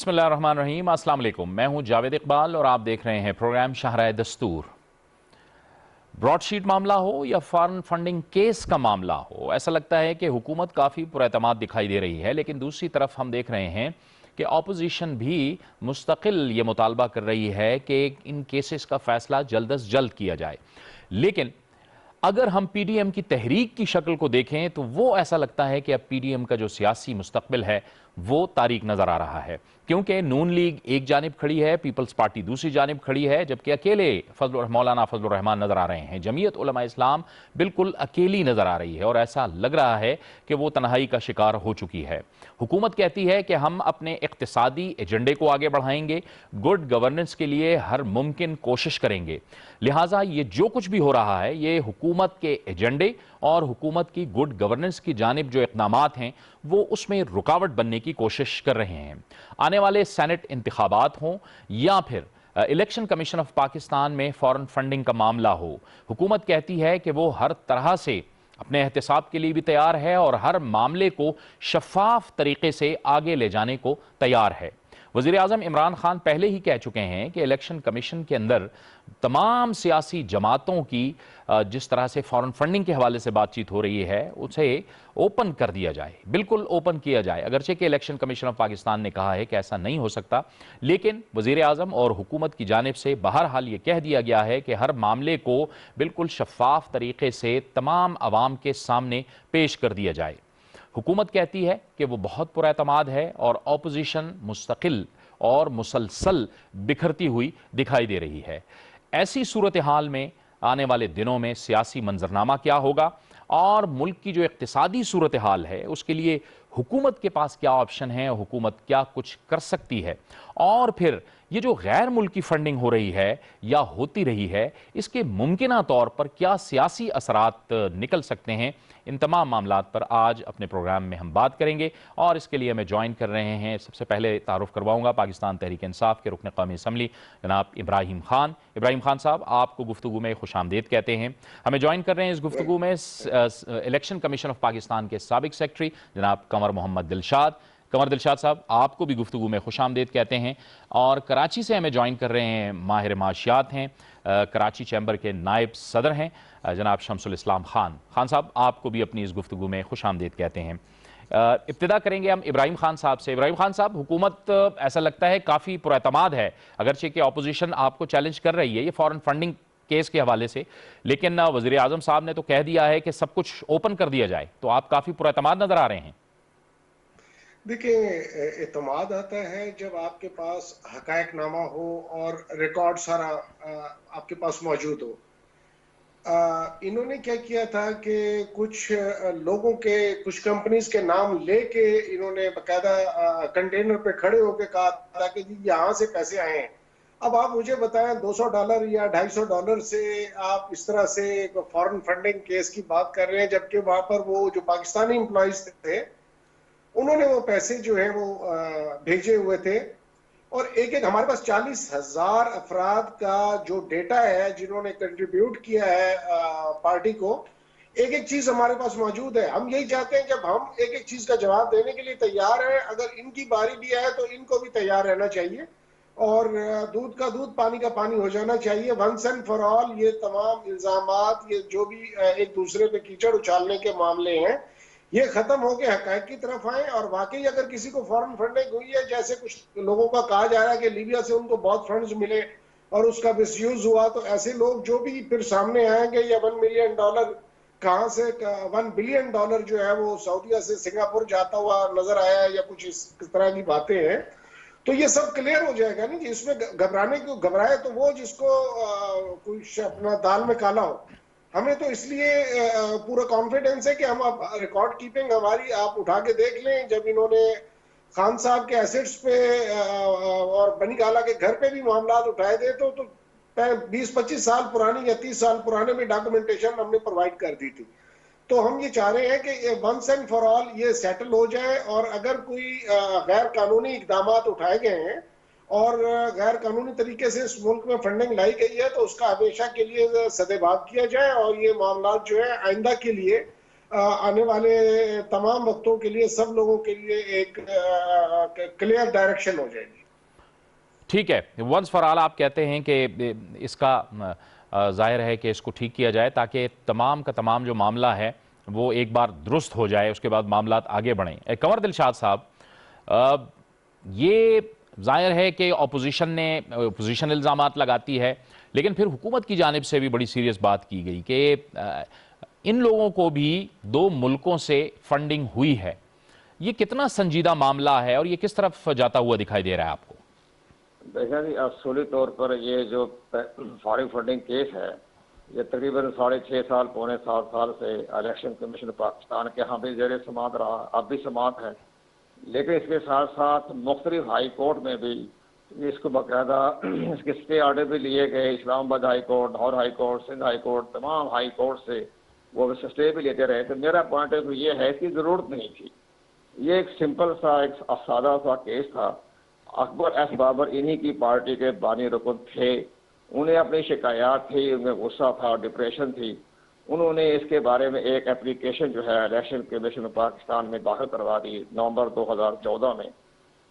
बिस्मिल्लाहिर्रहमानिर्रहीम। अस्सलाम वालेकुम। मैं हूं जावेद इकबाल और आप देख रहे हैं प्रोग्राम शाहराए दस्तूर। ब्रॉडशीट मामला हो या फॉरेन फंडिंग केस का मामला हो, ऐसा लगता है कि हुकूमत काफ़ी पुरएतमाद दिखाई दे रही है, लेकिन दूसरी तरफ हम देख रहे हैं कि ऑपोजिशन भी मुस्तकिल ये मुतालबा कर रही है कि इन केसेस का फैसला जल्द अज जल्द किया जाए। लेकिन अगर हम पीडीएम की तहरीक की शक्ल को देखें तो वो ऐसा लगता है कि अब पीडीएम का जो सियासी मुस्तकबिल है वो तारीक नजर आ रहा है, क्योंकि नून लीग एक जानिब खड़ी है, पीपल्स पार्टी दूसरी जानिब खड़ी है, जबकि अकेले मौलाना फजल रहमान नजर आ रहे हैं। जमीयत उलमा इस्लाम बिल्कुल अकेली नजर आ रही है और ऐसा लग रहा है कि वो तन्हाई का शिकार हो चुकी है। हुकूमत कहती है कि हम अपने इक्तिसादी एजेंडे को आगे बढ़ाएंगे, गुड गवर्नेंस के लिए हर मुमकिन कोशिश करेंगे, लिहाजा ये जो कुछ भी हो रहा है ये हुकूमत के एजेंडे और हुकूमत की गुड गवर्नेंस की जानिब जो इक़दामात हैं वो उसमें रुकावट बनने की कोशिश कर रहे हैं। आने वाले सेनेट इंतखाबात हों या फिर इलेक्शन कमीशन ऑफ पाकिस्तान में फॉरेन फंडिंग का मामला हो, हुकूमत कहती है कि वो हर तरह से अपने एहतसाब के लिए भी तैयार है और हर मामले को शफाफ तरीके से आगे ले जाने को तैयार है। वज़ीर आज़म इमरान खान पहले ही कह चुके हैं कि इलेक्शन कमीशन के अंदर तमाम सियासी जमातों की जिस तरह से फॉरेन फंडिंग के हवाले से बातचीत हो रही है उसे ओपन कर दिया जाए, बिल्कुल ओपन किया जाए। अगरचे कि इलेक्शन कमीशन ऑफ पाकिस्तान ने कहा है कि ऐसा नहीं हो सकता, लेकिन वज़ीर आज़म और हुकूमत की जानिब से बहरहाल ये कह दिया गया है कि हर मामले को बिल्कुल शफाफ तरीके से तमाम आवाम के सामने पेश कर दिया जाए। हुकूमत कहती है कि वो बहुत पुरएतमाद है और ऑपोजिशन मुस्तकिल और मुसलसल बिखरती हुई दिखाई दे रही है। ऐसी सूरत हाल में आने वाले दिनों में सियासी मंजरनामा क्या होगा और मुल्क की जो इक्तिसादी सूरत हाल है उसके लिए हुकूमत के पास क्या ऑप्शन है, हुकूमत क्या कुछ कर सकती है, और फिर ये जो गैर मुल्की फंडिंग हो रही है या होती रही है इसके मुमकिना तौर पर क्या सियासी असरात निकल सकते हैं, इन तमाम मामलात पर आज अपने प्रोग्राम में हम बात करेंगे। और इसके लिए हमें ज्वाइन कर रहे हैं, सबसे पहले तारुफ करवाऊंगा पाकिस्तान तहरीक इंसाफ के रुकन कौमी असम्बली जनाब इब्राहिम खान। इब्राहिम खान साहब, आपको गुफ्तगू में खुशामदीद कहते हैं। हमें ज्वाइन कर रहे हैं इस गुफ्तगू में इलेक्शन कमीशन ऑफ पाकिस्तान के साबिक सेक्रेटरी जनाब कंवर मोहम्मद दिलशाद। कंवर दिलशाद साहब, आपको भी गुफ्तगू में खुशामदीद कहते हैं। और कराची से हमें ज्वाइन कर रहे हैं माहिर माशियात हैं, कराची चैम्बर के नायब सदर हैं जनाब शमसुल इस्लाम खान। खान साहब, आपको भी अपनी इस गुफ्तगू में खुशामदीद कहते हैं। इब्तिदा करेंगे हम इब्राहिम खान साहब से। इब्राहिम खान साहब, हुकूमत ऐसा लगता है काफ़ी पुरएतमाद है, अगरचे कि ऑपोजिशन आपको चैलेंज कर रही है ये फॉरेन फंडिंग केस के हवाले से, लेकिन वज़ीर आज़म साहब ने तो कह दिया है कि सब कुछ ओपन कर दिया जाए, तो आप काफ़ी पुरएतमाद नज़र आ रहे हैं। देखिए, एतमाद आता है जब आपके पास हकायकनामा हो और रिकॉर्ड सारा आपके पास मौजूद हो। इन्होंने क्या किया था कि कुछ लोगों के, कुछ कंपनीज के नाम लेके इन्होंने बकायदा कंटेनर पे खड़े होकर कहा था कि जी यहाँ से पैसे आए हैं। अब आप मुझे बताएं, $200 या $250 से आप इस तरह से फॉरेन फंडिंग केस की बात कर रहे हैं, जबकि वहां पर वो जो पाकिस्तानी एम्प्लॉइज थे उन्होंने वो पैसे जो है वो भेजे हुए थे। और एक एक हमारे पास 40,000 अफराद का जो डेटा है जिन्होंने कंट्रीब्यूट किया है पार्टी को, एक एक चीज हमारे पास मौजूद है। हम यही चाहते हैं, जब हम एक एक चीज का जवाब देने के लिए तैयार हैं, अगर इनकी बारी भी है तो इनको भी तैयार रहना चाहिए और दूध का दूध पानी का पानी हो जाना चाहिए। वंस एंड फॉर ऑल ये तमाम इल्जामात, ये जो भी एक दूसरे पे कीचड़ उछालने के मामले हैं, ये खत्म होकर हकायक की तरफ आए। और वाकई अगर किसी को फॉरेन फंडिंग हुई है, जैसे कुछ लोगों का कहा जा रहा है कि लीबिया से उनको बहुत फंड्स मिले और उसका मिसयूज हुआ, तो ऐसे लोग जो भी फिर सामने आएंगे, या $1 मिलियन कहां से, $1 बिलियन जो है वो सऊदीया से सिंगापुर जाता हुआ नजर आया है, या कुछ इस तरह की बातें हैं, तो ये सब क्लियर हो जाएगा। नहीं, इसमें घबराने को, घबराए तो वो जिसको कुछ अपना दाल में काला हो। हमें तो इसलिए पूरा कॉन्फिडेंस है कि हम अब रिकॉर्ड कीपिंग हमारी आप उठा के देख लें, जब इन्होंने खान साहब के एसेट्स पे और बनी काला के घर पे भी मामला उठाए थे, तो 20-25 साल पुरानी या 30 साल पुराने में डॉक्यूमेंटेशन हमने प्रोवाइड कर दी थी। तो हम ये चाह रहे हैं कि वंस एंड फॉर ऑल ये सेटल हो जाए, और अगर कोई गैर कानूनी इकदाम उठाए गए हैं और गैर कानूनी तरीके से इस मुल्क में फंडिंग लाई गई है, तो उसका हमेशा के लिए सदेबाद किया जाए और ये मामला जो है आइंदा के लिए आने वाले तमाम वक्तों के लिए, सब लोगों के लिए एक क्लियर डायरेक्शन हो जाएगी। ठीक है, वंस फॉर ऑल आप कहते हैं कि इसका जाहिर है कि इसको ठीक किया जाए ताकि तमाम का तमाम जो मामला है वो एक बार दुरुस्त हो जाए, उसके बाद मामला आगे बढ़ें। कंवर दिलशाद साहब, ये जाहिर है कि अपोजिशन इल्ज़ामात लगाती है, लेकिन फिर हुकूमत की जानिब से भी बड़ी सीरियस बात की गई कि इन लोगों को भी 2 मुल्कों से फंडिंग हुई है। ये कितना संजीदा मामला है और ये किस तरफ जाता हुआ दिखाई दे रहा है आपको? देखा जी, असूली तौर पर ये जो फॉरेन फंडिंग केस है, ये तकरीबन 6.5 साल, पौने 7 साल से इलेक्शन कमीशन पाकिस्तान के यहाँ भी जेर समात रहा, अब भी समात है। लेकिन इसके साथ साथ मुख्तलिफ हाई कोर्ट में भी इसको बाकायदा इसके स्टे ऑर्डर भी लिए गए। Islamabad high court, Lahore high court, Sindh high court, तमाम हाई कोर्ट से वो स्टे भी लेते रहे। तो मेरा पॉइंट ऑफ व्यू ये है कि ज़रूरत नहीं थी। ये एक सिंपल सा, एक सादा सा केस था। अकबर एस बाबर इन्हीं की पार्टी के बानी रुकन थे, उन्हें अपनी शिकायत थी, उनमें गुस्सा था, डिप्रेशन थी। उन्होंने इसके बारे में एक एप्लीकेशन जो है इलेक्शन कमीशन पाकिस्तान में दाखिल करवा दी नवंबर 2014 में।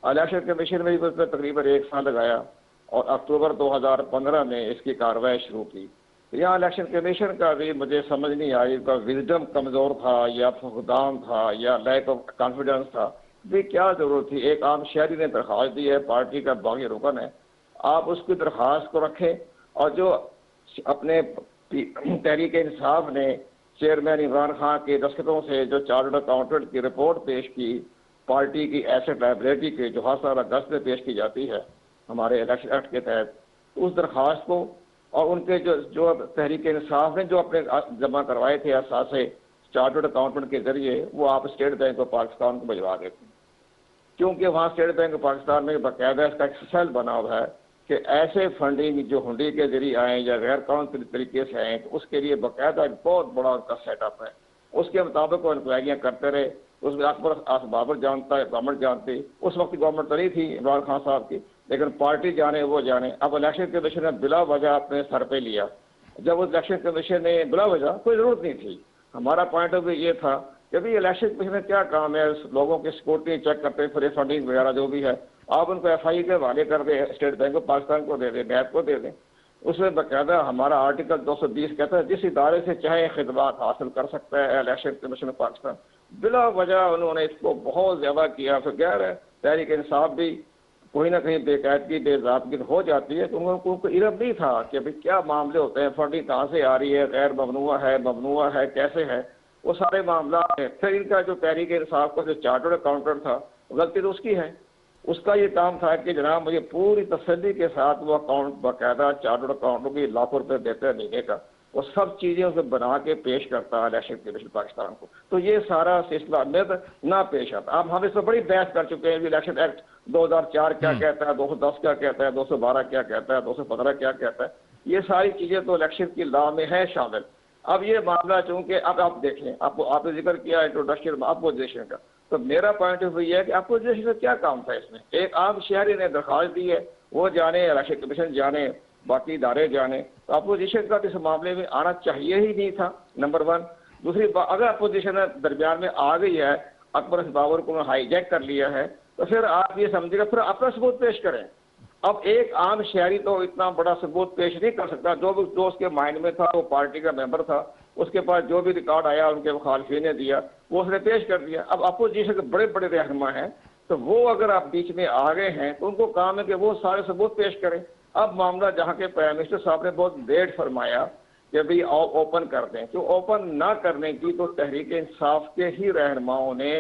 इलेक्शन कमीशन में भी उसने तकरीबन 1 साल लगाया और अक्टूबर 2015 में इसकी कार्रवाई शुरू की। यहाँ इलेक्शन कमीशन का भी मुझे समझ नहीं आई, उनका विजडम कमज़ोर था या फुकदान था या लैक ऑफ कॉन्फिडेंस था। भी क्या जरूरत थी? एक आम शहरी ने दरख्वास्त दी है, पार्टी का बागी रुकन है, आप उसकी दरख्वास्त को रखें। और जो अपने तहरीक इंसाफ ने चेयरमैन इमरान खान के दस्तखतों से जो चार्टर्ड अकाउंटेंट की रिपोर्ट पेश की, पार्टी की एसेट लाइबिलिटी के जो हर साल अगस्त में पेश की जाती है हमारे इलेक्शन एक्ट के तहत, उस दरख्वास्त को और उनके जो तहरीक इंसाफ ने जो अपने जमा करवाए थे असासे चार्टर्ड अकाउंटेंट के जरिए, वो आप स्टेट बैंक ऑफ पाकिस्तान को भिजवा देते हैं। क्योंकि वहाँ स्टेट बैंक ऑफ पाकिस्तान में बाकायदा इसका एक सेल बना हुआ है कि ऐसे फंडिंग जो हुंडी के जरिए आए या गैर कानूनी तरीके से आए, तो उसके लिए बाकायदा एक बहुत बड़ा उनका सेटअप है। उसके मुताबिक वो इंक्वायरियाँ करते रहे। उसमें अकबर बाबर जानता है, गवर्नमेंट जानती, उस वक्त गवर्नमेंट तो नहीं थी इमरान खान साहब की, लेकिन पार्टी जाने वो जाने। अब इलेक्शन कमीशन ने बिला वजह अपने सर पे लिया। जब उस इलेक्शन कमीशन ने बिला वजह, कोई जरूरत नहीं थी। हमारा पॉइंट ऑफ व्यू ये था कि भाई इलेक्शन कमीशन में क्या काम है, लोगों की सिक्योरिटी चेक करते फिर फंडिंग वगैरह जो भी है, आप उनको FI के हवाले कर दें, स्टेट बैंक ऑफ पाकिस्तान को दे दें, नैब को दे दें। उसमें बाकायदा हमारा आर्टिकल 220 कहता है जिस इदारे से चाहे खिदमात हासिल कर सकता है इलेक्शन कमीशन ऑफ पाकिस्तान। बिला वजह उन्होंने इसको बहुत ज्यादा किया। फिर गैर है तहरीक इंसाफ भी कोई ना कहीं बेकायदगी बेज़ाबगी हो जाती है, तो उनको इल्म नहीं था कि भाई क्या मामले होते हैं, फंडिंग कहाँ से आ रही है, गैर ममनुआ है, कैसे है, वो सारे मामला है। फिर इनका जो तहरीक इंसाफ का जो चार्टर्ड अकाउंटेंट था, गलती तो उसकी है। उसका ये काम था कि जनाब मुझे पूरी तसल्ली के साथ वो अकाउंट बाकायदा चार्टर्ड अकाउंटेंट को लाखों रुपए देते हैं महीने का, वो सब चीजें उसे बना के पेश करता है इलेक्शन कमीशन पाकिस्तान को। तो ये सारा सिलसिला में ना पेश आता। अब हम इस पर बड़ी बहस कर चुके हैं, इलेक्शन एक्ट 2004 क्या कहता है, 210 क्या कहता है, 212 क्या कहता है, 215 क्या कहता है, ये सारी चीजें तो इलेक्शन की लॉ में है शामिल। अब ये मामला चूंकि अब आप देखें, आपने जिक्र किया इंट्रोडक्शन अपोजिशन का, तो मेरा पॉइंट ऑफ व्यू है कि अपोजिशन का क्या काम था इसमें? एक आम शहरी ने दरख्वास्त दी है, वो जाने, इलेक्शन कमीशन जाने, बाकी इदारे जाने, तो अपोजिशन का इस मामले में आना चाहिए ही नहीं था, नंबर 1। दूसरी बात, अगर अपोजिशन दरमियान में आ गई है, अकबर बाबर को हाईजैक कर लिया है, तो फिर आप ये समझिएगा फिर अपना सबूत पेश करें। अब एक आम शहरी तो इतना बड़ा सबूत पेश नहीं कर सकता। जो उसके माइंड में था, वो पार्टी का मेंबर था, उसके पास जो भी रिकॉर्ड आया उनके मुखालफिन ने दिया, वो उसने पेश कर दिया। अब अपोजिशन के बड़े बड़े रहनुमा हैं, तो वो अगर आप बीच में आ गए हैं तो उनको काम है कि वो सारे सबूत पेश करें। अब मामला जहाँ के प्राइम मिनिस्टर साहब ने बहुत लेट फरमाया कि भाई ओपन कर दें, तो ओपन ना करने की तो तहरीक इंसाफ के ही रहनुमाओं ने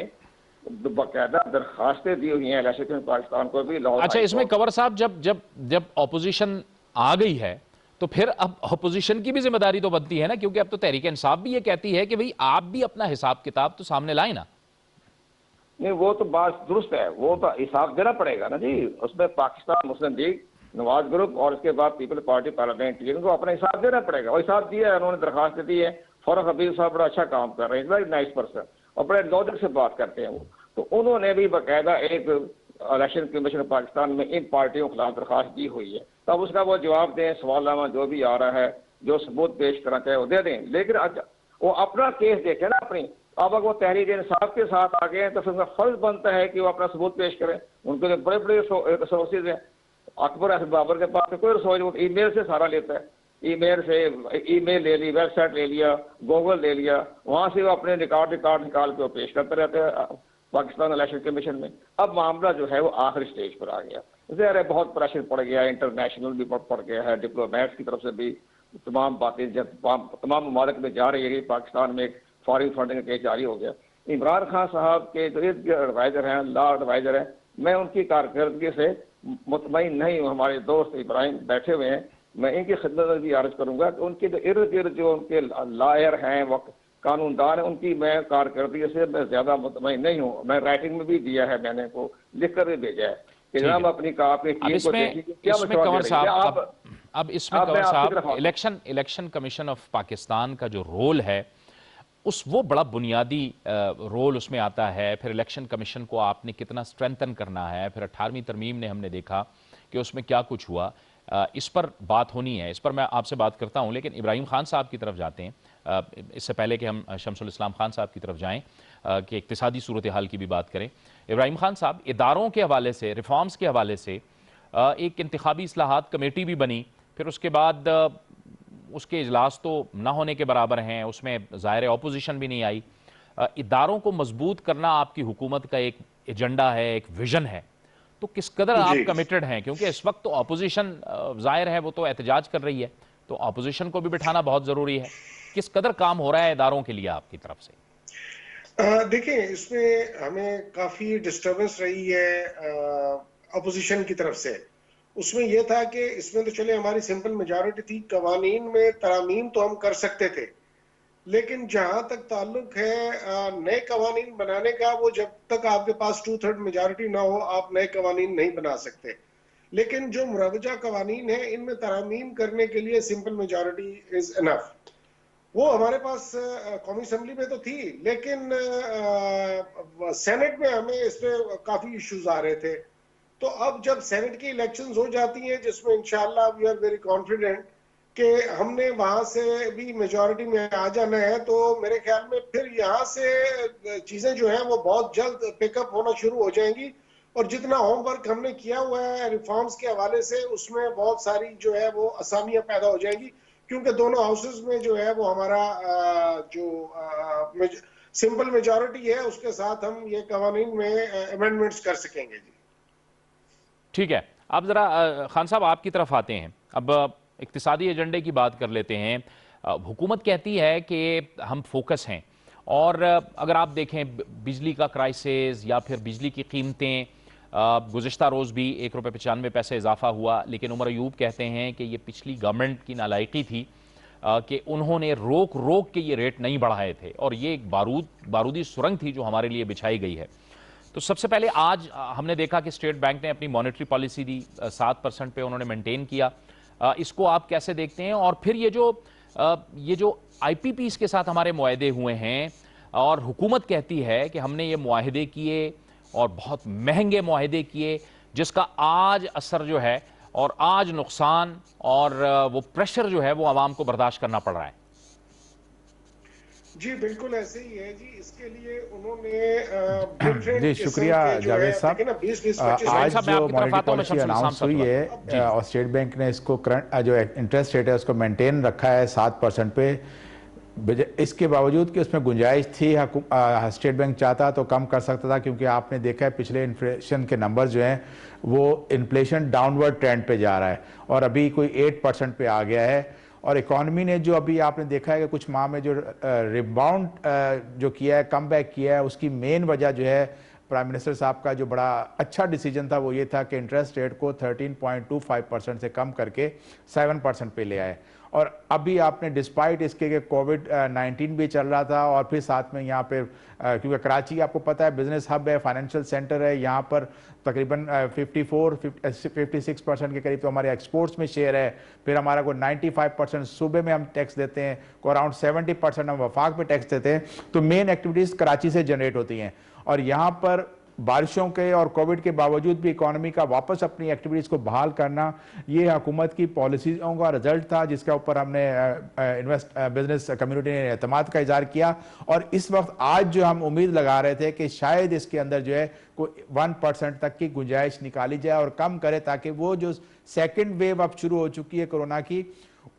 बाकायदा दरखास्तें दी हुई हैं इलेक्शन पाकिस्तान को भी। अच्छा, इसमें कंवर साहब जब ऑपोजिशन आ गई है तो फिर अब ऑपोजिशन की भी जिम्मेदारी तो बनती है ना, क्योंकि अब तो तहरीक इंसाफ भी ये कहती है कि भाई आप भी अपना हिसाब किताब तो सामने लाए ना। नहीं, वो तो बात दुरुस्त है, वो तो हिसाब देना पड़ेगा ना जी। उसमें पाकिस्तान मुस्लिम लीग, नवाज ग्रुप और इसके बाद पीपल पार्टी पार्लियामेंट्री को अपना हिसाब देना पड़ेगा। वो हिसाब दिया है, उन्होंने दरखास्त दी है। फौरक हबीब साहब बड़ा अच्छा काम कर रहे हैं, वेरी नाइस पर्सन, और बड़े लॉजिक से बात करते हैं वो। तो उन्होंने भी बाकायदा एक इलेक्शन कमीशन पाकिस्तान में इन पार्टियों के खिलाफ दरखास्त दी हुई है। तब उसका वो जवाब दें, सवालनामा जो भी आ रहा है, जो सबूत पेश करना चाहे वो दे दें। लेकिन वो अपना केस देखें ना, अपनी अब अगर वो तहरीक इंसाफ के साथ आ गए हैं तो फिर उनका फर्ज बनता है कि वो अपना सबूत पेश करें। उनके जो बड़े बड़े रिसोर्सेज हैं, अकबर बाबर के पास कोई रिसोर्स, वो ईमेल से सारा लेता है, ईमेल ले ली, वेबसाइट ले लिया, गूगल ले लिया, वहां से वो अपने रिकॉर्ड निकाल के वो पेश करते रहते हैं पाकिस्तान इलेक्शन कमीशन में। अब मामला जो है वो आखिरी स्टेज पर आ गया, ज़ाहिर है बहुत प्रेशर पड़ गया, इंटरनेशनल भी पड़ गया है, डिप्लोमेट्स की तरफ से भी तमाम बातें जब तमाम ममालिक में जा रही है कि पाकिस्तान में एक फॉरेन फंडिंग का केस जारी हो गया। इमरान खान साहब के जो एडवाइजर हैं, लॉ एडवाइजर हैं, मैं उनकी कारकर्दगी से मुतमईन नहीं हूँ। हमारे दोस्त इब्राहिम बैठे हुए हैं, मैं इनकी खिदमत में भी अर्ज करूंगा कि उनके जो इर्द गिर्द जो उनके लॉयर हैं, वक्त कानूनदान है, उनकी मैं कारकर्दगी से मैं ज्यादा मुतमईन नहीं हूँ। मैं राइटिंग में भी दिया है, मैंने को लिख कर भी भेजा है कि जनाब अपनी टीम को देखिए क्या कंवर साहब, अब इसमें कंवर साहब इलेक्शन कमीशन ऑफ पाकिस्तान का जो रोल है वो बड़ा बुनियादी रोल उसमें आता है। फिर इलेक्शन कमीशन को आपने कितना स्ट्रेंथन करना है, फिर 18वीं तरमीम ने हमने देखा कि उसमें क्या कुछ हुआ, इस पर बात होनी है, इस पर मैं आपसे बात करता हूं। लेकिन इब्राहिम खान साहब की तरफ जाते हैं, इससे पहले कि हम शमसुल इस्लाम खान साहब की तरफ जाएं कि इक्तिसादी सूरत हाल की भी बात करें। इब्राहिम खान साहब, इदारों के हवाले से, रिफॉर्म्स के हवाले से एक इंतखाबी इस्लाहात कमेटी भी बनी, फिर उसके बाद उसके इजलास तो ना होने के बराबर हैं, उसमें ज़ाहिर अपोजिशन भी नहीं आई। इदारों को मजबूत करना आपकी हुकूमत का एक एजेंडा है, एक विजन है, तो किस कदर आप कमिटेड हैं? क्योंकि इस वक्त तो अपोजिशन ज़ाहिर है वो तो एहतजाज कर रही है, तो अपोजिशन को भी बिठाना बहुत ज़रूरी है। किस कदर काम हो रहा है इदारों के लिए आपकी तरफ से? देखिए, इसमें हमें काफ़ी डिस्टर्बेंस रही है अपोजिशन की तरफ से। उसमें यह था कि इसमें तो चले हमारी सिंपल मेजॉरिटी थी, कवानीन में तरामीम तो हम कर सकते थे, लेकिन जहां तक ताल्लुक है नए कवानीन बनाने का, वो जब तक आपके पास 2/3 मेजॉरिटी ना हो आप नए कवानीन नहीं बना सकते। लेकिन जो मुरवजा कवानीन है इनमें तरामीम करने के लिए सिंपल मेजॉरिटी इज इनफ। वो हमारे पास कौमी असेंबली में तो थी, लेकिन सेनेट में हमें इस पे काफी इश्यूज आ रहे थे। तो अब जब सेनेट की इलेक्शंस हो जाती हैं, जिसमें इंशाल्लाह वी आर वेरी कॉन्फिडेंट कि हमने वहां से भी मेजॉरिटी में आ जाना है, तो मेरे ख्याल में फिर यहाँ से चीजें जो हैं वो बहुत जल्द पिकअप होना शुरू हो जाएंगी। और जितना होमवर्क हमने किया हुआ है रिफॉर्म्स के हवाले से, उसमें बहुत सारी जो है वो आसानियां पैदा हो जाएंगी, क्योंकि दोनों हाउसेस में जो है वो हमारा जो सिंपल मेजॉरिटी है उसके साथ हम ये कवानीन में अमेंडमेंट्स कर सकेंगे। जी ठीक है, अब जरा खान साहब आपकी तरफ आते हैं। अब इक्तिसादी एजेंडे की बात कर लेते हैं। हुकूमत कहती है कि हम फोकस हैं, और अगर आप देखें बिजली का क्राइसिस या फिर बिजली की कीमतें, गुज़िश्ता रोज़ भी ₹1.95 इजाफा हुआ, लेकिन उमर अयूब कहते हैं कि ये पिछली गवर्नमेंट की नालायकी थी कि उन्होंने रोक के ये रेट नहीं बढ़ाए थे, और ये एक बारूदी सुरंग थी जो हमारे लिए बिछाई गई है। तो सबसे पहले आज हमने देखा कि स्टेट बैंक ने अपनी मॉनेटरी पॉलिसी दी, 7% पे उन्होंने मेंटेन किया। इसको आप कैसे देखते हैं? और फिर ये जो IPPs के साथ हमारे मुआहदे हुए हैं, और हुकूमत कहती है कि हमने ये मुआहदे किए और बहुत महंगे मुआहदे किए, जिसका आज असर जो है और आज नुकसान और वो प्रेशर जो है वो आवाम को बर्दाश्त करना पड़ रहा है। जी बिल्कुल ऐसे ही है जी। इसके लिए उन्होंने जी शुक्रिया जावेद साहब। आज जो मॉनेटरी पॉलिसी अनाउंस हुई है और स्टेट बैंक ने इसको करंट जो इंटरेस्ट रेट है उसको मेंटेन रखा है 7% पे। इसके बावजूद कि उसमें गुंजाइश थी, स्टेट बैंक चाहता तो कम कर सकता था, क्योंकि आपने देखा है पिछले इन्फ्लेशन के नंबर्स जो हैं वो इन्फ्लेशन डाउनवर्ड ट्रेंड पे जा रहा है और अभी कोई 8% पे आ गया है। और इकॉनमी ने जो अभी आपने देखा है कि कुछ माह में जो रिबाउंड जो किया है, कम बैक किया है, उसकी मेन वजह जो है प्राइम मिनिस्टर साहब का जो बड़ा अच्छा डिसीजन था वो ये था कि इंटरेस्ट रेट को 13.25% से कम करके 7% पे ले आए। और अभी आपने डिस्पाइट इसके कि कोविड-19 भी चल रहा था और फिर साथ में यहाँ पे क्योंकि कराची आपको पता है बिजनेस हब है, फाइनेंशियल सेंटर है, यहाँ पर तकरीबन 56% के करीब तो हमारे एक्सपोर्ट्स में शेयर है। फिर हमारा को 95% सूबे में हम टैक्स देते हैं, को अराउंड 70% हम वफाक पे टैक्स देते हैं। तो मेन एक्टिविटीज़ कराची से जनरेट होती हैं और यहाँ पर बारिशों के और कोविड के बावजूद भी इकोनॉमी का वापस अपनी एक्टिविटीज़ को बहाल करना, ये हुकूमत की पॉलिसीज़ों का रिजल्ट था, जिसके ऊपर हमने बिजनेस कम्युनिटी ने एतमाद का इजहार किया। और इस वक्त आज जो हम उम्मीद लगा रहे थे कि शायद इसके अंदर जो है कोई 1% तक की गुंजाइश निकाली जाए और कम करे, ताकि वो जो सेकेंड वेव अब शुरू हो चुकी है कोरोना की,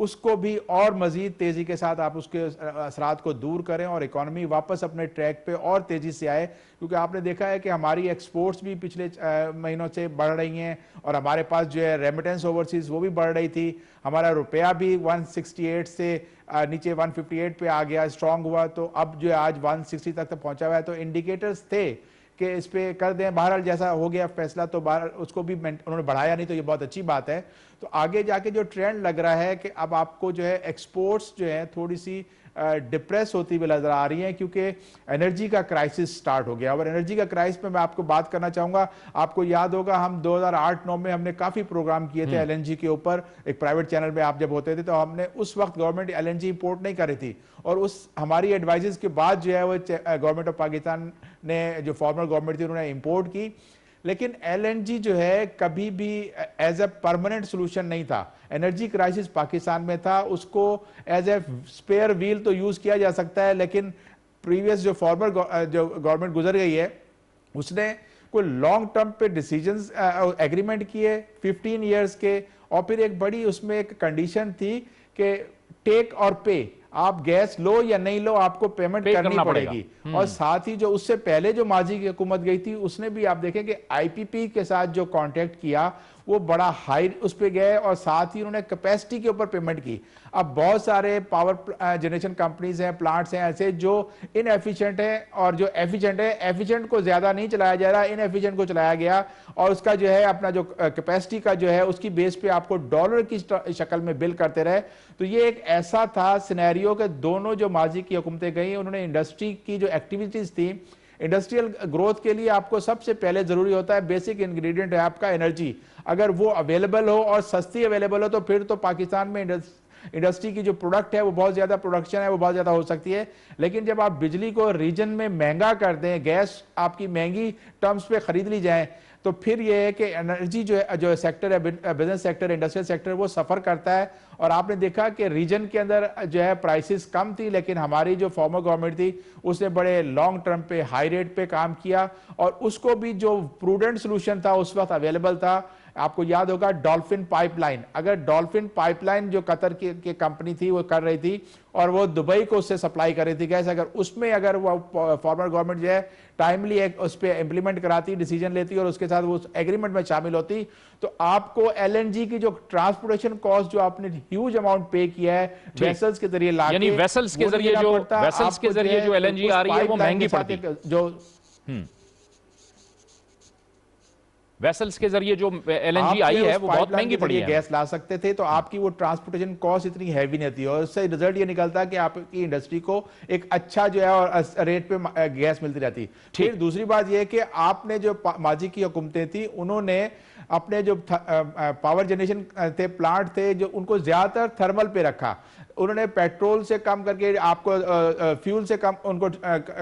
उसको भी और मजीद तेजी के साथ आप उसके असरात को दूर करें और इकोनॉमी वापस अपने ट्रैक पे और तेजी से आए। क्योंकि आपने देखा है कि हमारी एक्सपोर्ट्स भी पिछले महीनों से बढ़ रही हैं और हमारे पास जो है रेमिटेंस ओवरसीज वो भी बढ़ रही थी। हमारा रुपया भी 168 से नीचे 158 पे आ गया, स्ट्रांग हुआ, तो अब जो है आज 160 तक पहुंचा हुआ है। तो इंडिकेटर्स थे कि इस पे कर दें, बहरहाल जैसा हो गया फैसला, तो बहरहाल उसको भी उन्होंने बढ़ाया नहीं, तो ये बहुत अच्छी बात है। तो आगे जाके जो ट्रेंड लग रहा है कि अब आपको जो है एक्सपोर्ट्स जो है थोड़ी सी डिप्रेस होती हुई नजर आ रही है, क्योंकि एनर्जी का क्राइसिस स्टार्ट हो गया। और एनर्जी का क्राइसिस में मैं आपको बात करना चाहूंगा, आपको याद होगा हम 2008-9 में हमने काफी प्रोग्राम किए थे एलएनजी के ऊपर, एक प्राइवेट चैनल में आप जब होते थे, तो हमने उस वक्त गवर्नमेंट एलएनजी इंपोर्ट नहीं कर रही थी, और उस हमारी एडवाइजेस के बाद जो है वो गवर्नमेंट ऑफ पाकिस्तान ने, जो फॉर्मर गवर्नमेंट थी, उन्होंने इंपोर्ट की। लेकिन एलएनजी जो है कभी भी एज ए परमानेंट सोल्यूशन नहीं था। एनर्जी क्राइसिस पाकिस्तान में था, उसको एज ए स्पेयर व्हील तो यूज किया जा सकता है, लेकिन प्रीवियस जो फॉर्मर जो गवर्नमेंट गुजर गई है, उसने कोई लॉन्ग टर्म पे डिसीजंस एग्रीमेंट किए 15 इयर्स के, और फिर एक बड़ी उसमें एक कंडीशन थी कि टेक और पे, आप गैस लो या नहीं लो, आपको पेमेंट करनी पड़ेगी। और साथ ही जो उससे पहले जो माजी की हुकूमत गई थी, उसने भी आप देखें कि आईपीपी के साथ जो कॉन्ट्रैक्ट किया वो बड़ा हाई उस पे गए, और साथ ही उन्होंने कैपेसिटी के ऊपर पेमेंट की। अब बहुत सारे पावर जनरेशन कंपनीज हैं, प्लांट्स हैं ऐसे जो इनएफिशिएंट हैं, और जो एफिशिएंट है, एफिशिएंट को ज्यादा नहीं चलाया जा रहा, इनएफिशिएंट को चलाया गया, और उसका जो है अपना जो कैपेसिटी का जो है उसकी बेस पे आपको डॉलर की शक्ल में बिल करते रहे। तो ये एक ऐसा था सिनेरियो कि दोनों जो माजी की हुकूमतें गई, उन्होंने इंडस्ट्री की जो एक्टिविटीज थी, इंडस्ट्रियल ग्रोथ के लिए आपको सबसे पहले जरूरी होता है, बेसिक इंग्रेडिएंट है आपका एनर्जी, अगर वो अवेलेबल हो और सस्ती अवेलेबल हो, तो फिर तो पाकिस्तान में इंडस्ट्री की जो प्रोडक्ट है वो बहुत ज्यादा, प्रोडक्शन है वो बहुत ज्यादा हो सकती है। लेकिन जब आप बिजली को रीजन में महंगा कर दें, गैस आपकी महंगी टर्म्स पे खरीद ली जाए, तो फिर ये है कि एनर्जी जो सेक्टर है, बिजनेस सेक्टर, इंडस्ट्रियल सेक्टर, वो सफर करता है। और आपने देखा कि रीजन के अंदर जो है प्राइसेस कम थी, लेकिन हमारी जो फॉर्मर गवर्नमेंट थी उसने बड़े लॉन्ग टर्म पे हाई रेट पे काम किया, और उसको भी जो प्रूडेंट सोल्यूशन था उस वक्त अवेलेबल था। आपको याद होगा डॉल्फिन पाइपलाइन, अगर डॉल्फिन पाइपलाइन जो कतर की कंपनी थी वो कर रही थी, और वो दुबई को उससे सप्लाई कर रही थी गैस, अगर उसमें अगर वो फॉर्मर गवर्नमेंट जो है टाइमली उस पर इंप्लीमेंट कराती, डिसीजन लेती और उसके साथ वो एग्रीमेंट में शामिल होती, तो आपको एलएनजी की जो ट्रांसपोर्टेशन कॉस्ट जो आपने ह्यूज अमाउंट पे किया है वेसल्स के जरिए लाके, यानी वेसल्स के जरिए जो एलएनजी आ रही है वो महंगी पड़ती है, जो वेसल्स के जरिए जो एलएनजी आई है वो बहुत महंगी पड़ी है। गैस ला सकते थे, तो आपकी वो ट्रांसपोर्टेशन कॉस्ट इतनी हैवी नहीं थी, और उससे रिजल्ट ये निकलता है कि आपकी इंडस्ट्री को एक अच्छा जो है और रेट पे गैस मिलती रहती। फिर दूसरी बात ये है कि आपने जो माजी की हुकूमतें थी, उन्होंने अपने जो पावर जनरेशन थे, प्लांट थे, जो उनको ज्यादातर थर्मल पे रखा, उन्होंने पेट्रोल से कम करके आपको फ्यूल से कम उनको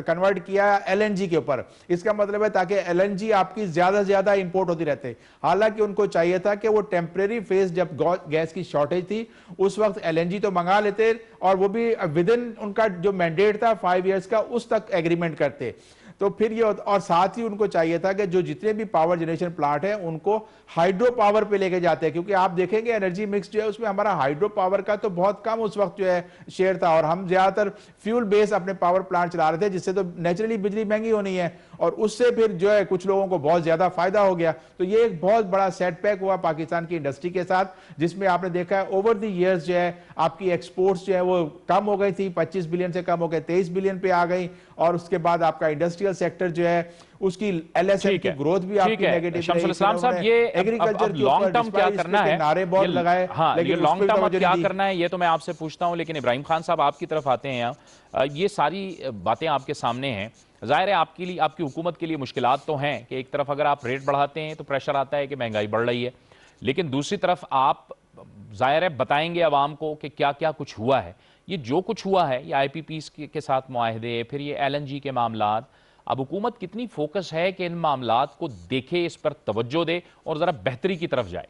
कन्वर्ट किया एलएनजी के ऊपर। इसका मतलब है ताकि एलएनजी आपकी ज्यादा से ज्यादा इंपोर्ट होती रहते। हालांकि उनको चाहिए था कि वो टेम्परेरी फेज, जब गैस की शॉर्टेज थी उस वक्त एलएनजी तो मंगा लेते, और वो भी विद इन उनका जो मैंडेट था 5 इयर्स का, उस तक एग्रीमेंट करते। तो फिर ये, और साथ ही उनको चाहिए था कि जो जितने भी पावर जनरेशन प्लांट है उनको हाइड्रो पावर पे लेके जाते हैं, क्योंकि आप देखेंगे एनर्जी मिक्स जो है उसमें हमारा हाइड्रो पावर का तो बहुत कम उस वक्त जो है शेयर था, और हम ज्यादातर फ्यूल बेस अपने पावर प्लांट चला रहे थे, जिससे तो नेचुरली बिजली महंगी होनी है, और उससे फिर जो है कुछ लोगों को बहुत ज्यादा फायदा हो गया। तो ये एक बहुत बड़ा सेटबैक हुआ पाकिस्तान की इंडस्ट्री के साथ, जिसमें आपने देखा है ओवर द ईयर्स जो है आपकी एक्सपोर्ट्स जो है वो कम हो गई थी, 25 बिलियन से कम हो गए 23 बिलियन पे आ गई, और उसके बाद आपका इंडस्ट्रियल सेक्टर जो है उसकी एलएसएम की ग्रोथ भी आपकी नेगेटिव शमसुल इस्लाम साहब, ये एग्रीकल्चर लॉन्ग टर्म क्या करना है, नारे बहुत लगाए, लेकिन लॉन्ग टर्म क्या करना है ये तो मैं आपसे पूछता हूं। लेकिन इब्राहिम खान साहब आपकी तरफ आते हैं यहाँ, ये सारी बातें आपके सामने हैं, जाहिर है आपके लिए, आपकी हुकूमत के लिए मुश्किलात तो हैं कि एक तरफ अगर आप रेट बढ़ाते हैं तो प्रेशर आता है कि महंगाई बढ़ रही है, लेकिन दूसरी तरफ आप जाहिर है बताएंगे अवाम को कि क्या क्या कुछ हुआ है। ये जो कुछ हुआ है, ये आईपीपीस के साथ मुआहदे, फिर ये एलएनजी के मामलात, अब हुकूमत कितनी फोकस है कि इन मामलात को देखे, इस पर तवज्जो दे और जरा बेहतरी की तरफ जाए?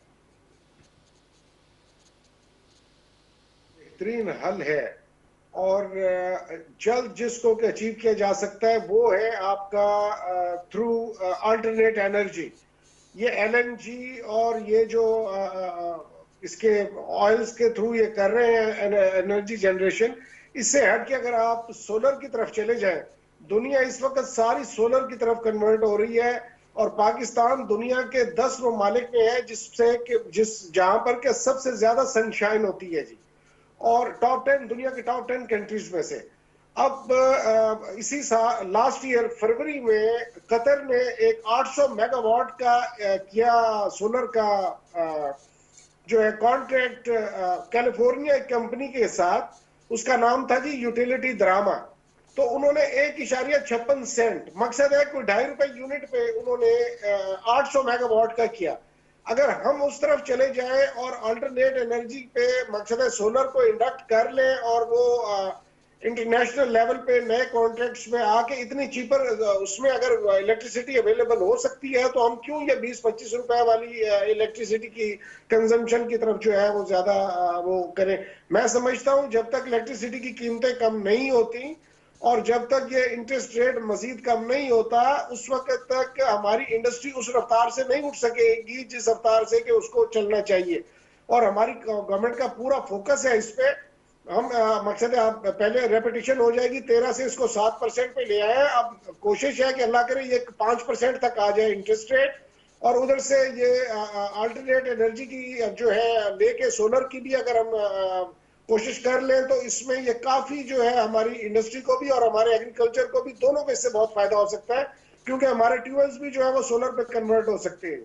बेहतरीन हल है और जल्द जिसको अचीव किया जा सकता है वो है आपका थ्रू अल्टरनेट एनर्जी। ये एलएनजी और ये जो इसके ऑयल्स के थ्रू ये कर रहे हैं एनर्जी जनरेशन, इससे हट के अगर आप सोलर की तरफ चले जाएं, दुनिया इस वक्त सारी सोलर की तरफ कन्वर्ट हो रही है और पाकिस्तान दुनिया के 10 ममालिक में है जहां पर के सबसे ज्यादा सनशाइन होती है जी, और टॉप 10 दुनिया के टॉप 10 कंट्रीज में से। अब इसी साल लास्ट ईयर फरवरी में कतर ने एक 800 मेगावाट का किया सोलर का जो है कॉन्ट्रैक्ट कैलिफोर्निया कंपनी के साथ, उसका नाम था जी यूटिलिटी ड्रामा। तो उन्होंने 1.56 सेंट, मकसद है कोई ₹2.5 यूनिट पे उन्होंने 800 मेगावाट का किया। अगर हम उस तरफ चले जाएं और अल्टरनेट एनर्जी पे मकसद है सोलर को इंडक्ट कर लें और वो इंटरनेशनल लेवल पे नए कॉन्ट्रैक्ट्स में आके इतनी चीपर उसमें अगर इलेक्ट्रिसिटी अवेलेबल हो सकती है, तो हम क्यों ये 20-25 रुपए वाली इलेक्ट्रिसिटी की कंजम्पशन की तरफ जो है वो ज्यादा वो करें। मैं समझता हूं जब तक इलेक्ट्रिसिटी की कीमतें कम नहीं होती और जब तक ये इंटरेस्ट रेट मजीद कम नहीं होता, उस वक्त तक हमारी इंडस्ट्री उस रफ्तार से नहीं उठ सकेगी जिस रफ्तार से कि उसको चलना चाहिए। और हमारी गवर्नमेंट का पूरा फोकस है इस पे। हम मकसद है, आप पहले रेपिटेशन हो जाएगी, 13 से इसको 7% पे ले आए। अब कोशिश है कि अल्लाह करे ये 5% तक आ जाए इंटरेस्ट रेट, और उधर से ये अल्टरनेट एनर्जी की जो है लेके सोलर की भी अगर हम कोशिश कर लें तो इसमें ये काफी जो है हमारी इंडस्ट्री को भी और हमारे एग्रीकल्चर को भी, दोनों को इससे बहुत फायदा हो सकता है, क्योंकि हमारे ट्यूबवेल्स भी जो है वो सोलर पे कन्वर्ट हो सकते हैं।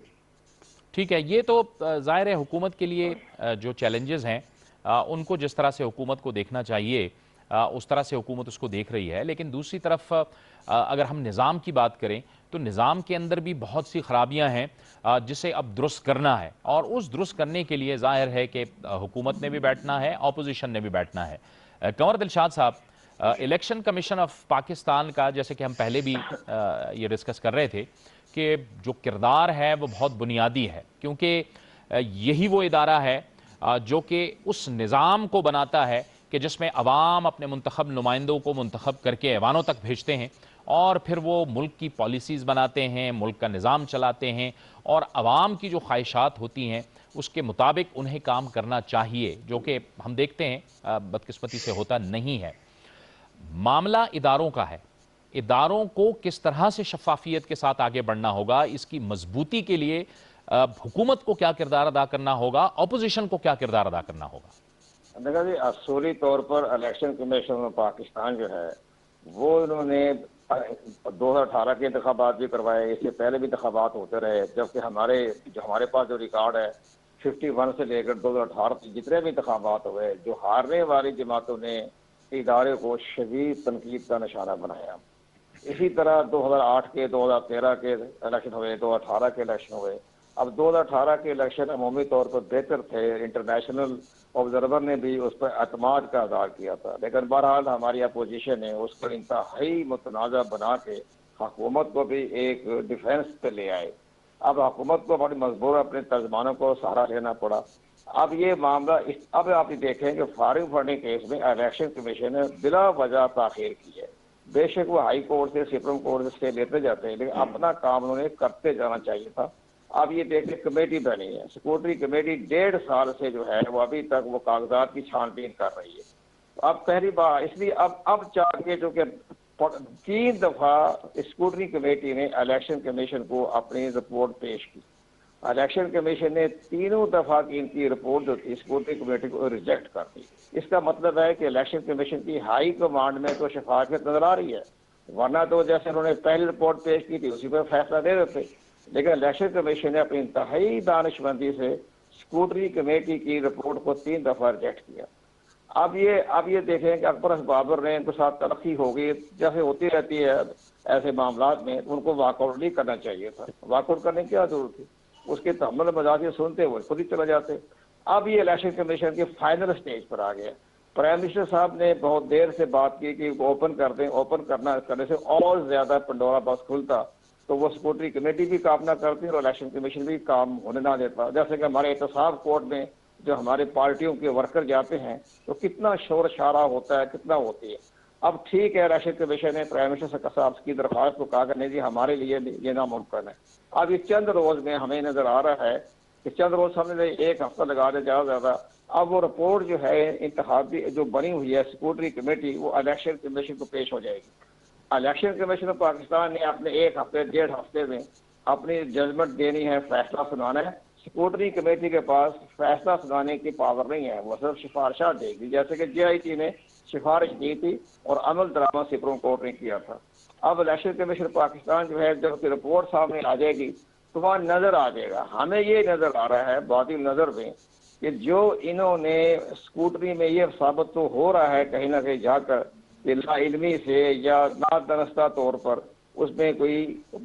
ठीक है, ये तो जाहिर है हुकूमत के लिए जो चैलेंजेस हैं उनको जिस तरह से हुकूमत को देखना चाहिए उस तरह से हुकूमत उसको देख रही है। लेकिन दूसरी तरफ अगर हम निज़ाम की बात करें तो निज़ाम के अंदर भी बहुत सी खराबियां हैं जिसे अब दुरुस्त करना है, और उस दुरुस्त करने के लिए जाहिर है कि हुकूमत ने भी बैठना है, अपोजिशन ने भी बैठना है। कंवर दिलशाद साहब, इलेक्शन कमीशन ऑफ पाकिस्तान का, जैसे कि हम पहले भी ये डिस्कस कर रहे थे कि जो किरदार है वो बहुत बुनियादी है, क्योंकि यही वो इदारा है जो कि उस निज़ाम को बनाता है कि जिसमें अवाम अपने मुंतखब नुमाइंदों को मुंतखब करके ऐवानों तक भेजते हैं और फिर वो मुल्क की पॉलिसीज़ बनाते हैं, मुल्क का निज़ाम चलाते हैं, और अवाम की जो ख्वाहिशात होती हैं उसके मुताबिक उन्हें काम करना चाहिए, जो कि हम देखते हैं बदकिस्मती से होता नहीं है। मामला इदारों का है, इदारों को किस तरह से शफाफियत के साथ आगे बढ़ना होगा, इसकी मजबूती के लिए हुकूमत को क्या किरदार अदा करना होगा, अपोजिशन को क्या किरदार अदा करना होगा? देखा जी, असूली तौर पर इलेक्शन कमीशन पाकिस्तान जो है वो इन्होंने 2018 के इंतखाबात भी करवाए, इससे पहले भी इंतखाबात होते रहे, जबकि हमारे पास जो रिकॉर्ड है 51 से लेकर 2018 तक जितने भी इंतखाबात हुए, जो हारने वाली जमातों ने इदारे को शदीद तनकीद का निशाना बनाया। इसी तरह 2008 के, 2013 के इलेक्शन हुए, 2018 के इलेक्शन हुए। अब 2018 के इलेक्शन अमूमी तौर पर बेहतर थे, इंटरनेशनल ऑब्जर्वर ने भी उस पर अतमाद का इज़हार किया था, लेकिन बहरहाल हमारी अपोजिशन ने उस पर इंतहाई मुतनाज़ा बना के हुकूमत को भी एक डिफेंस पे ले आए। अब हुकूमत को बड़ी मजबूर अपने तर्जमानों को सहारा लेना पड़ा। अब ये मामला अब आप देखें कि फॉरेन फंडिंग केस में इलेक्शन कमीशन ने बिला वजह ताखीर की है। बेशक वो हाई कोर्ट से, सुप्रीम कोर्ट से स्टे लेते जाते हैं, लेकिन अपना काम उन्होंने करते जाना चाहिए था। अब ये देखिए कमेटी बनी है, सिक्योरिटी कमेटी 1.5 साल से जो है वो अभी तक वो कागजात की छानबीन कर रही है। तो अब पहली बार इसलिए अब चाह के जो कि 3 दफा स्क्रूटनी कमेटी ने इलेक्शन कमीशन को अपनी रिपोर्ट पेश की। इलेक्शन कमीशन ने 3 दफा की इनकी रिपोर्ट जो थी स्क्रूटनी कमेटी को रिजेक्ट कर दी। इसका मतलब है कि इलेक्शन कमीशन की हाई कमांड में तो शफाफियत नजर आ रही है, वरना तो जैसे उन्होंने पहली रिपोर्ट पेश की थी उसी पर फैसला दे देते। लेकिन इलेक्शन कमीशन ने अपनी इंतहाई दानिशमंदी से स्क्रूटनी कमेटी की रिपोर्ट को 3 दफा रिजेक्ट किया। अब ये देखें कि अकबर बाबर ने इनको साथ तरक्की हो गई, जैसे होती रहती है ऐसे मामला में, उनको वाकआउट नहीं करना चाहिए था। वाकआउट करने की क्या जरूरत थी, उसके तहम्मुल मजाक सुनते हुए खुद ही चले जाते। अब ये इलेक्शन कमीशन के फाइनल स्टेज पर आ गया। प्राइम मिनिस्टर साहब ने बहुत देर से बात की कि ओपन कर दें, ओपन करने से और ज्यादा पंडोरा बॉक्स खुलता, तो वो स्कूटरी कमेटी भी काम ना करती और इलेक्शन कमीशन भी काम होने ना देता। जैसे कि हमारे एहतसाब कोर्ट में जो हमारे पार्टियों के वर्कर जाते हैं तो कितना शोर शराबा होता है, कितना होती है। अब ठीक है, इलेक्शन कमीशन ने प्राइम मिनिस्टर साहब की दरख्वास्त को कहा कि नहीं जी हमारे लिए ये नामुमकिन है। अब ये चंद रोज में हमें नजर आ रहा है कि चंद रोज हमने 1 हफ्ता लगा दे ज्यादा। अब वो रिपोर्ट जो है इंतखाबी जो बनी हुई है स्कूटरी कमेटी, वो इलेक्शन कमीशन को पेश हो जाएगी। इलेक्शन कमीशन ऑफ पाकिस्तान ने अपने 1 हफ्ते 1.5 हफ्ते में अपनी जजमेंट देनी है, फैसला सुनाना है। स्कूटरी कमेटी के पास फैसला सुनाने की पावर नहीं है, वो सिर्फ सिफारिशा देगी, जैसे कि JIT ने सिफारिश दी थी और अमल दरामद सुप्रीम कोर्ट ने किया था। अब इलेक्शन कमीशन पाकिस्तान जो है जब रिपोर्ट सामने आ जाएगी तो वहाँ नजर आ जाएगा, हमें ये नजर आ रहा है बातिल नजर में कि जो इन्होंने स्कूटरी में ये साबित तो हो रहा है कहीं ना कहीं जाकर कि लाइल्मी से या नादनस्ता तौर पर उसमें कोई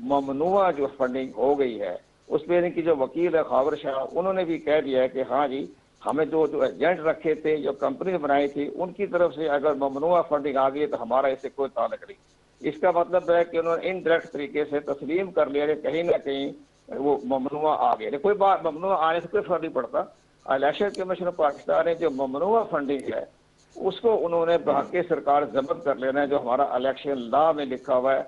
ममनुआ जो फंडिंग हो गई है। उसमें इनकी जो वकील है खाबर शाह, उन्होंने भी कह दिया है कि हाँ जी हमें जो एजेंट रखे थे, जो कंपनी बनाई थी, उनकी तरफ से अगर ममनुआ फंडिंग आ गई तो हमारा इससे कोई ताल्लुक नहीं। इसका मतलब है कि उन्होंने इनडायरेक्ट तरीके से तस्लीम कर लिया कि कहीं ना कहीं वो ममनुआ आ गया। कोई बात ममनुआ आने से कोई फर्क नहीं पड़ता। इलेक्शन कमीशन ऑफ पाकिस्तान ने जो ममनुआ फंडिंग है उसको उन्होंने बाकी सरकार जब्त कर लेना है, जो हमारा इलेक्शन लॉ में लिखा हुआ है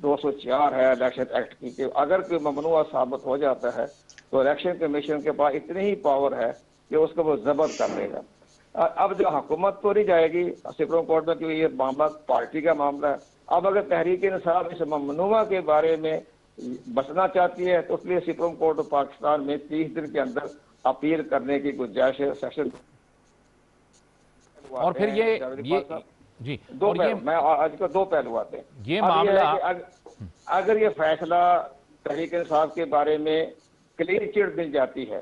204 है इलेक्शन एक्ट की। अगर कोई ममनुआ साबित हो जाता है तो इलेक्शन कमीशन के पास इतनी ही पावर है कि उसको वो जब्त कर लेगा। अब जो हुकूमत तो नहीं जाएगी सुप्रीम कोर्ट में क्योंकि ये मामला पार्टी का मामला है। अब अगर तहरीक इंसाफ इस ममनुआ के बारे में बचना चाहती है तो इसलिए सुप्रीम कोर्ट ऑफ पाकिस्तान में 30 दिन के अंदर अपील करने की गुंजाइश है। सेक्शन और फिर ये जी दो मैं आज का 2 पहलू आते हैं। ये मामला अगर ये फैसला तहरीक इंसाफ के बारे में क्लीन चिट मिल जाती है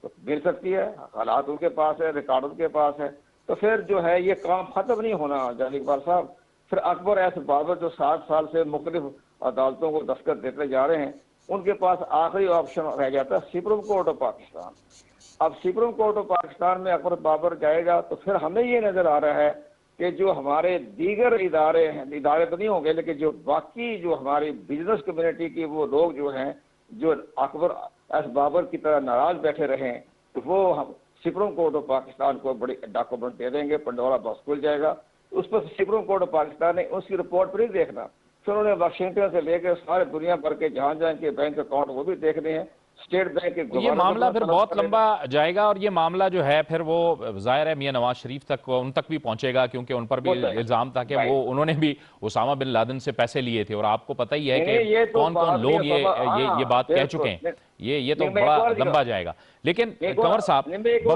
तो मिल सकती है, हालात उनके पास है, रिकॉर्ड उनके पास है, तो फिर जो है ये काम खत्म नहीं होना जानी इकबाल साहब। फिर अकबर एस बाबर जो 7 साल से मुख्तलिफ अदालतों को दस्तखत देते जा रहे हैं, उनके पास आखिरी ऑप्शन रह जाता है सुप्रीम कोर्ट ऑफ पाकिस्तान। अब सुप्रीम कोर्ट ऑफ पाकिस्तान में अकबर बाबर जाएगा तो फिर हमें ये नजर आ रहा है कि जो हमारे दीगर इदारे हैं, इदारे तो नहीं होंगे लेकिन जो बाकी जो हमारी बिजनेस कम्युनिटी की वो लोग जो हैं जो अकबर एस बाबर की तरह नाराज बैठे रहे तो वो हम सुप्रीम कोर्ट ऑफ पाकिस्तान को बड़ी डॉक्यूमेंट दे देंगे, पंडोरा बॉक्स खुल जाएगा। उस पर सुप्रीम कोर्ट ऑफ पाकिस्तान ने उसकी रिपोर्ट पर ही देखना, फिर उन्होंने वाशिंगटन से लेकर सारे दुनिया भर के जहां जहां के बैंक अकाउंट वो भी देखने हैं, स्टेट बैंक के। ये मामला फिर बहुत लंबा जाएगा और ये मामला जो है फिर वो जाहिर है मियां नवाज शरीफ तक उन तक भी पहुंचेगा क्योंकि उन पर भी इल्जाम था कि वो उन्होंने भी उसामा बिन लादेन से पैसे लिए थे और आपको पता ही है कि कौन कौन लोग ये बात कह चुके हैं। ये तो बड़ा लंबा जाएगा। लेकिन कंवर साहब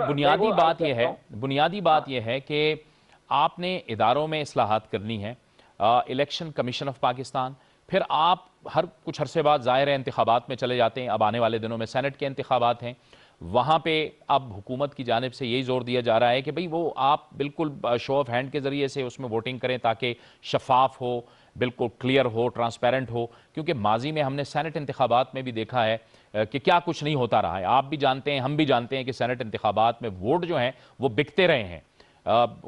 बुनियादी बात यह है कि आपने इदारों में इस्लाहात करनी है, इलेक्शन कमीशन ऑफ पाकिस्तान, फिर आप हर कुछ अरसे बाद ज़ाहिर है इंतखाबात में चले जाते हैं। अब आने वाले दिनों में सेनेट के इंतखाबात हैं, वहाँ पे अब हुकूमत की जानिब से यही जोर दिया जा रहा है कि भाई वो आप बिल्कुल शो ऑफ हैंड के ज़रिए से उसमें वोटिंग करें ताकि शफाफ हो, बिल्कुल क्लियर हो, ट्रांसपेरेंट हो। क्योंकि माजी में हमने सेनेट इंतखाबात में भी देखा है कि क्या कुछ नहीं होता रहा है। आप भी जानते हैं, हम भी जानते हैं कि सेनेट इंतखाबात में वोट जो हैं वो बिकते रहे हैं।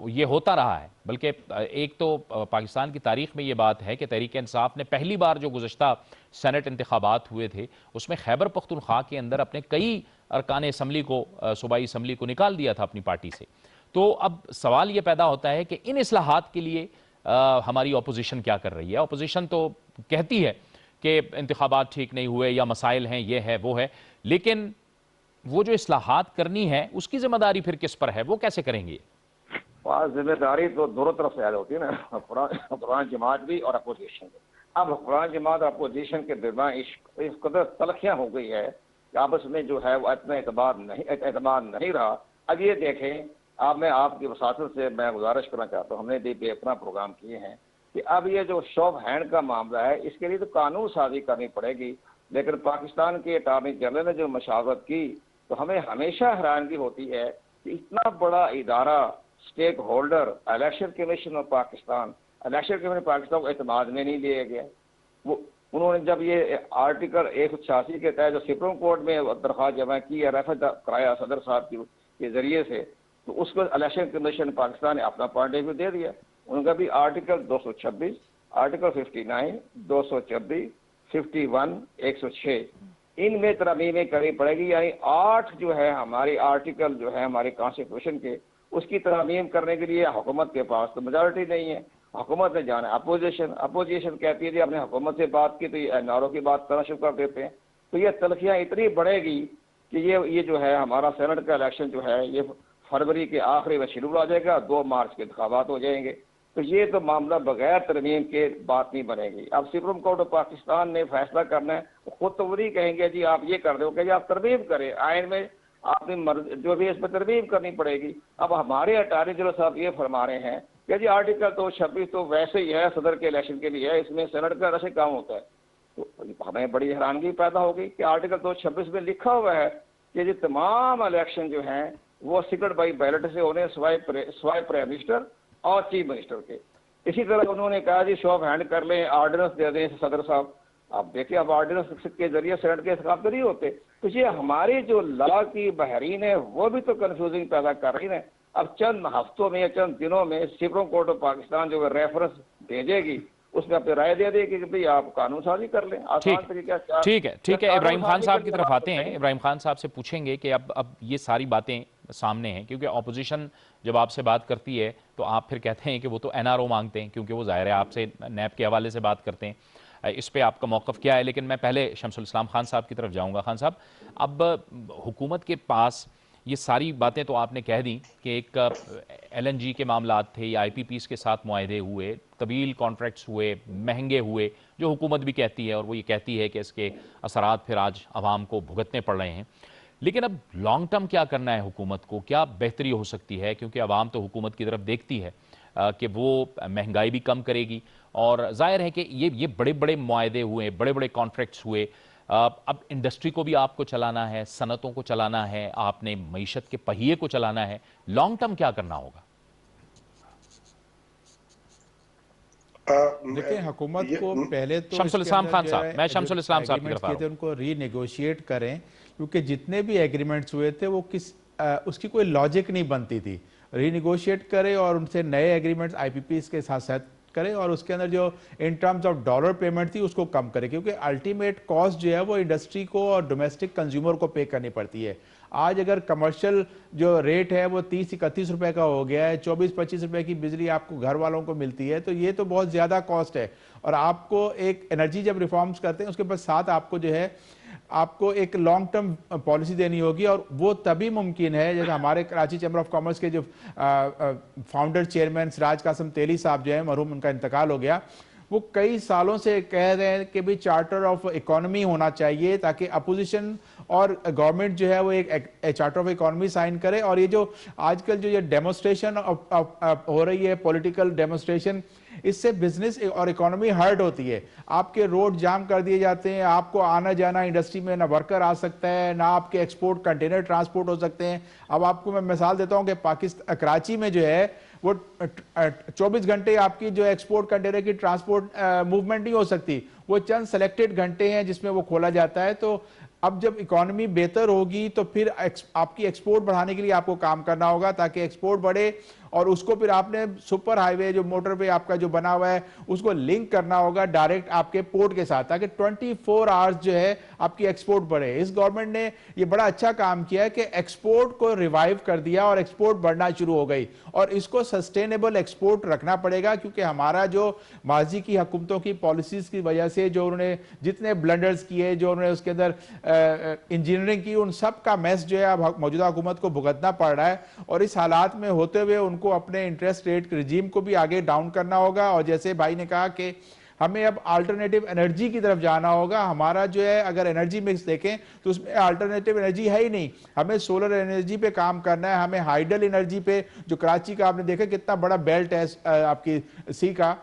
ये होता रहा है। बल्कि एक तो पाकिस्तान की तारीख में ये बात है कि तहरीक इंसाफ ने पहली बार जो गुज़श्ता सेनेट इंतखाबात हुए थे उसमें खैबर पख्तूनख्वा के अंदर अपने कई अरकान असम्बली को, सूबाई असम्बली को निकाल दिया था अपनी पार्टी से। तो अब सवाल ये पैदा होता है कि इन इस्लाहात के लिए हमारी अपोजिशन क्या कर रही है। अपोजिशन तो कहती है कि इंतखाबात ठीक नहीं हुए या मसाइल हैं, ये है वो है, लेकिन वो जो इस्लाहात करनी है उसकी जिम्मेदारी फिर किस पर है, वो कैसे करेंगे? जिम्मेदारी तो दोनों तरफ से होती है ना, हुक्मरान जमात भी और अपोजिशन भी। अब हुक्मरान जमात अपोजिशन के दरमियान इस कदर तलखियां हो गई है कि आपस में जो है वो इतना एतमाद नहीं रहा। अब ये देखें, अब मैं आपकी वसातत से मैं गुजारिश करना चाहता हूँ, हमने भी अपना प्रोग्राम किए हैं कि अब ये जो शो ऑफ हैंड का मामला है इसके लिए तो कानून साजी करनी पड़ेगी। लेकिन पाकिस्तान के अटॉर्नी जनरल ने जो मशावरत की तो हमें हमेशा हैरानगी होती है कि इतना बड़ा इदारा, stakeholder election commission of Pakistan, election commission Pakistan को एतमाद में नहीं लिया गया। वो उन्होंने जब ये आर्टिकल 186 के तहत जो सुप्रीम कोर्ट में दरख्वास्त जमा की है, रेफर कराया सदर साहब के जरिए से, तो उसको इलेक्शन कमीशन पाकिस्तान ने अपना पॉइंट ऑफ व्यू दे दिया। उनका भी आर्टिकल 226, आर्टिकल 59, 224, 51, 106 इनमें तरमीमें करनी पड़ेगी। यानी 8 जो है हमारी आर्टिकल जो है हमारे कॉन्स्टिट्यूशन के, उसकी तरमीम करने के लिए हुकूमत के पास तो मेजॉरिटी नहीं है। हुकूमत ने जाना अपोजिशन कहती है जी आपने हुकूमत से बात की तो ये एनआरओ की बात करना शुरू कर देते हैं। तो ये तलखियाँ इतनी बढ़ेगी कि ये जो है हमारा सेनेट का इलेक्शन जो है ये फरवरी के आखिरी में शेड्यूल आ जाएगा, 2 मार्च के इंतखाबात हो जाएंगे। तो ये तो मामला बगैर तरमीम के बात नहीं बनेगी। अब सुप्रीम कोर्ट ऑफ पाकिस्तान ने फैसला करना है, खुद तो वही कहेंगे जी आप ये कर दो, कि आप तरमीम करें, आइन में आपने जो भी इस पर तरमीम करनी पड़ेगी। अब हमारे अटॉर्नी जनरल साहब ये फरमा रहे हैं कि जी आर्टिकल 226 तो वैसे ही है सदर के इलेक्शन के लिए है, इसमें सेनेट का रश काम होता है। तो हमें बड़ी हैरानगी पैदा होगी कि आर्टिकल 226 में लिखा हुआ है कि जी तमाम इलेक्शन जो हैं वो सीक्रेट बाई बैलेट से होने स्वाय प्राइम मिनिस्टर और चीफ मिनिस्टर के। इसी तरह उन्होंने कहा जी शो ऑफ हैंड कर लें, ऑर्डिनेंस दे दें सदर साहब। अब देखिए अब ऑर्डिनेंस के जरिए सेनेट के इंतखाब तो नहीं होते। तो ये हमारी जो लॉ की बहरीन है वो भी तो कंफ्यूजिंग पैदा कर रही है। अब चंद हफ्तों में या चंद दिनों में सुप्रीम कोर्ट ऑफ पाकिस्तान जो रेफरेंस भेजेगी उसमें अपनी राय दे देगी कि भाई आप कानून साजी कर लें। आसान तरीका ठीक है। इब्राहिम खान साहब की तरफ आते हैं। इब्राहिम खान साहब से पूछेंगे कि अब ये सारी बातें सामने हैं, क्योंकि ऑपोजिशन जब आपसे बात करती है तो आप फिर कहते हैं कि वो तो एनआरओ मांगते हैं, क्योंकि वो जाहिर है आपसे नैब के हवाले से बात करते हैं। इस पे आपका मौक़िफ़ क्या है? लेकिन मैं पहले शमसुल इस्लाम खान साहब की तरफ जाऊंगा। खान साहब, अब हुकूमत के पास ये सारी बातें तो आपने कह दी कि एक LNG के मामलात थे या IPPs के साथ मुआहदे हुए, तवील कॉन्ट्रैक्ट्स हुए, महंगे हुए, जो हुकूमत भी कहती है और वो ये कहती है कि इसके असरात फिर आज आवाम को भुगतने पड़ रहे हैं। लेकिन अब लॉन्ग टर्म क्या करना है हुकूमत को, क्या बेहतरी हो सकती है? क्योंकि आवाम तो हुकूमत की तरफ देखती है कि वो महंगाई भी कम करेगी, और जाहिर है कि ये बड़े बड़े मुआहदे हुए, बड़े बड़े कॉन्ट्रैक्ट्स हुए। अब इंडस्ट्री को भी आपको चलाना है, सनतों को चलाना है, आपने मईशत के पहिए को चलाना है। लॉन्ग टर्म क्या करना होगा? देखिए, हुकूमत को पहले तो शमसुल इस्लाम खान साहब, मैं शमसुल इस्लाम साहब की तरफ आ रहा हूं। उनको रीनेगोशिएट करें, क्योंकि जितने भी एग्रीमेंट्स हुए थे वो उसकी कोई लॉजिक नहीं बनती थी। रीनेगोशिएट करें और उनसे नए एग्रीमेंट्स IPPs के साथ साथ करें, और उसके अंदर जो in terms of dollar payment थी उसको कम करें, क्योंकि अल्टीमेट कॉस्ट जो है वो इंडस्ट्री को और डोमेस्टिक कंज्यूमर को पे करनी पड़ती है। आज अगर कमर्शियल जो रेट है वो 30-31 रुपए का हो गया है, 24-25 रुपए की बिजली आपको घर वालों को मिलती है, तो ये तो बहुत ज़्यादा कॉस्ट है। और आपको एक एनर्जी जब रिफॉर्म्स करते हैं उसके बाद साथ आपको जो है आपको एक लॉन्ग टर्म पॉलिसी देनी होगी, और वो तभी मुमकिन है। जैसे हमारे कराची चैम्बर ऑफ कॉमर्स के जो फाउंडर चेयरमैन सिराज कासिम तेली साहब जो है, मरहूम, उनका इंतकाल हो गया, वो कई सालों से कह रहे हैं कि भी चार्टर ऑफ इकोनॉमी होना चाहिए, ताकि अपोजिशन और गवर्नमेंट जो है वो एक चार्टर ऑफ इकोनॉमी साइन करे। और ये जो आजकल जो ये डेमोस्ट्रेशन हो रही है, पॉलिटिकल डेमोस्ट्रेशन, इससे बिजनेस और इकोनॉमी हर्ट होती है। आपके रोड जाम कर दिए जाते हैं, आपको आना जाना इंडस्ट्री में ना वर्कर आ सकता है, ना आपके एक्सपोर्ट कंटेनर ट्रांसपोर्ट हो सकते हैं। अब आपको मैं मिसाल देता हूं कि पाकिस्तान कराची में जो है वो 24 घंटे आपकी जो एक्सपोर्ट कंटेनर की ट्रांसपोर्ट मूवमेंट नहीं हो सकती, वो चंद सेलेक्टेड घंटे हैं जिसमें वो खोला जाता है। तो अब जब इकोनॉमी बेहतर होगी तो फिर आपकी एक्सपोर्ट बढ़ाने के लिए आपको काम करना होगा, ताकि एक्सपोर्ट बढ़े, और उसको फिर आपने सुपर हाईवे जो मोटरवे आपका जो बना हुआ है उसको लिंक करना होगा डायरेक्ट आपके पोर्ट के साथ, ताकि 24 आवर्स जो है आपकी एक्सपोर्ट बढ़े। इस गवर्नमेंट ने ये बड़ा अच्छा काम किया है कि एक्सपोर्ट को रिवाइव कर दिया और एक्सपोर्ट बढ़ना शुरू हो गई, और इसको सस्टेनेबल एक्सपोर्ट रखना पड़ेगा, क्योंकि हमारा जो माजी की हुकूमतों की पॉलिसीज की वजह से जो उन्होंने जितने ब्लंडर्स किए, जो उन्होंने उसके अंदर इंजीनियरिंग की, उन सब का मैस जो है अब मौजूदा हुकूमत को भुगतना पड़ रहा है। और इस हालात में होते हुए उनको अपने इंटरेस्ट रेट रिजीम को भी आगे डाउन करना होगा। और जैसे भाई ने कहा कि हमें अब अल्टरनेटिव एनर्जी की तरफ जाना होगा। हमारा जो है अगर एनर्जी मिक्स देखें तो उसमें अल्टरनेटिव एनर्जी है ही नहीं। हमें सोलर एनर्जी पे काम करना है, हमें हाइडल एनर्जी पे, जो कराची का आपने देखा कितना बड़ा बेल्ट है आपकी सी का,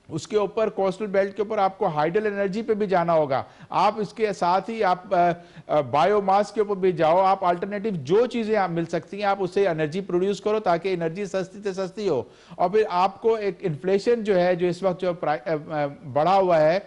उसके ऊपर कोस्टल बेल्ट के ऊपर आपको हाइडल एनर्जी पे भी जाना होगा। आप इसके साथ ही आप बायोमास के ऊपर भी जाओ, आप अल्टरनेटिव जो चीजें आप मिल सकती हैं आप उससे एनर्जी प्रोड्यूस करो, ताकि एनर्जी सस्ती से सस्ती हो। और फिर आपको एक इन्फ्लेशन जो है, जो इस वक्त जो बढ़ा हुआ है,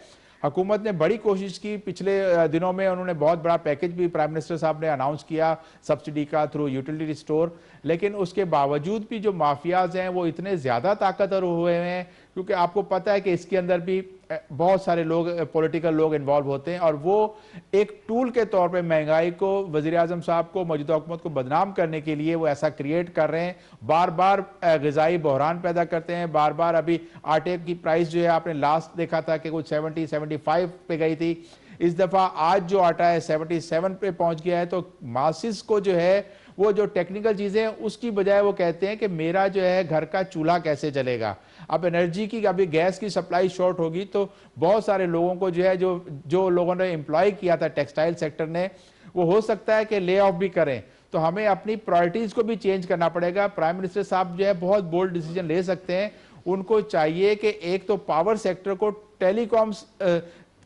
हुकूमत ने बड़ी कोशिश की, पिछले दिनों में उन्होंने बहुत बड़ा पैकेज भी प्राइम मिनिस्टर साहब ने अनाउंस किया सब्सिडी का थ्रू यूटिलिटी स्टोर, लेकिन उसके बावजूद भी जो माफियाज हैं वो इतने ज़्यादा ताकतवर हुए हैं, क्योंकि आपको पता है कि इसके अंदर भी बहुत सारे लोग, पॉलिटिकल लोग इन्वॉल्व होते हैं, और वो एक टूल के तौर पे महंगाई को, वज़ीर आज़म साहब को, मौजूदा हुकूमत को बदनाम करने के लिए वो ऐसा क्रिएट कर रहे हैं, बार बार ग़िज़ाई बहरान पैदा करते हैं, बार बार। अभी आटे की प्राइस जो है आपने लास्ट देखा था कि कुछ 70-75 पे गई थी, इस दफ़ा आज जो आटा है 77 पे पहुंच गया है। तो मासिस को जो है वो जो टेक्निकल चीज़ें हैं उसकी बजाय वो कहते हैं कि मेरा जो है घर का चूल्हा कैसे चलेगा। अब एनर्जी की, अभी गैस की सप्लाई शॉर्ट होगी तो बहुत सारे लोगों को जो है, जो लोगों ने एम्प्लॉय किया था टेक्सटाइल सेक्टर ने, वो हो सकता है कि ले ऑफ भी करें। तो हमें अपनी प्रायोरिटीज़ को भी चेंज करना पड़ेगा। प्राइम मिनिस्टर साहब जो है बहुत बोल्ड डिसीजन ले सकते हैं। उनको चाहिए कि एक तो पावर सेक्टर को टेलीकॉम्स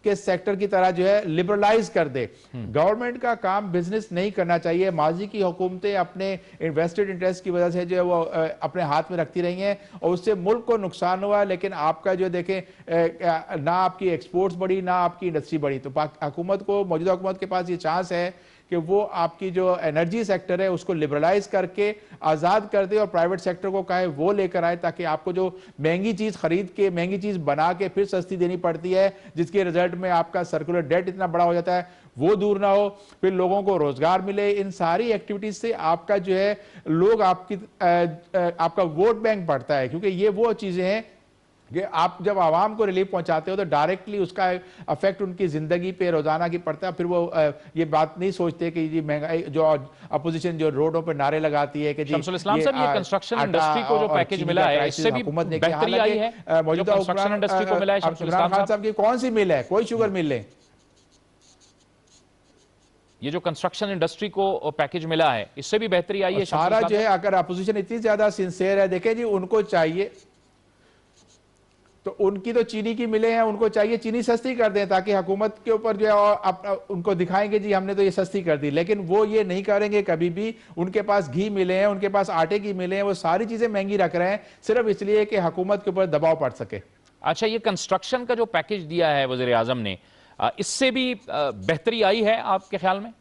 के सेक्टर की तरह जो है लिबरलाइज कर दे। गवर्नमेंट का काम बिजनेस नहीं करना चाहिए। माजी की हुकूमतें अपने इन्वेस्टेड इंटरेस्ट की वजह से जो है वो अपने हाथ में रखती रही हैं और उससे मुल्क को नुकसान हुआ। लेकिन आपका जो देखें, ना आपकी एक्सपोर्ट्स बढ़ी ना आपकी इंडस्ट्री बढ़ी। तो हुकूमत को, मौजूदा हुकूमत के पास ये चांस है कि वो आपकी जो एनर्जी सेक्टर है उसको लिबरलाइज करके आज़ाद कर दे और प्राइवेट सेक्टर को कहे वो लेकर आए, ताकि आपको जो महंगी चीज़ खरीद के, महंगी चीज़ बना के फिर सस्ती देनी पड़ती है, जिसके रिजल्ट में आपका सर्कुलर डेट इतना बड़ा हो जाता है, वो दूर ना हो, फिर लोगों को रोजगार मिले। इन सारी एक्टिविटीज से आपका जो है लोग आपका वोट बैंक बढ़ता है, क्योंकि ये वो चीज़ें हैं कि आप जब आवाम को रिलीफ पहुंचाते हो तो डायरेक्टली उसका अफेक्ट उनकी जिंदगी पे रोजाना की पड़ता है। फिर वो ये बात नहीं सोचते कि जी महंगाई, जो अपोजिशन जो रोडों पे नारे लगाती है कि जी शमसुल इस्लाम साहब, ये कंस्ट्रक्शन इंडस्ट्री को जो पैकेज मिला है इससे भी बेहतरी आई है। मौजूदा कंस्ट्रक्शन इंडस्ट्री को मिला है, इमरान खान साहब की कौन सी मिल है? कोई शुगर मिल है? ये जो कंस्ट्रक्शन इंडस्ट्री को पैकेज मिला है इससे भी बेहतरी आई है। सारा जो है, अगर अपोजिशन इतनी ज्यादा सिंसियर है, देखें जी उनको चाहिए तो उनकी तो चीनी की मिले हैं, उनको चाहिए चीनी सस्ती कर दें ताकि हुकूमत के ऊपर जो है उनको दिखाएंगे जी हमने तो ये सस्ती कर दी। लेकिन वो ये नहीं करेंगे कभी भी। उनके पास घी मिले हैं, उनके पास आटे की मिले हैं, वो सारी चीजें महंगी रख रहे हैं सिर्फ इसलिए कि हुकूमत के ऊपर दबाव पड़ सके। अच्छा, ये कंस्ट्रक्शन का जो पैकेज दिया है वज़ीर आज़म ने, इससे भी बेहतरी आई है आपके ख्याल में?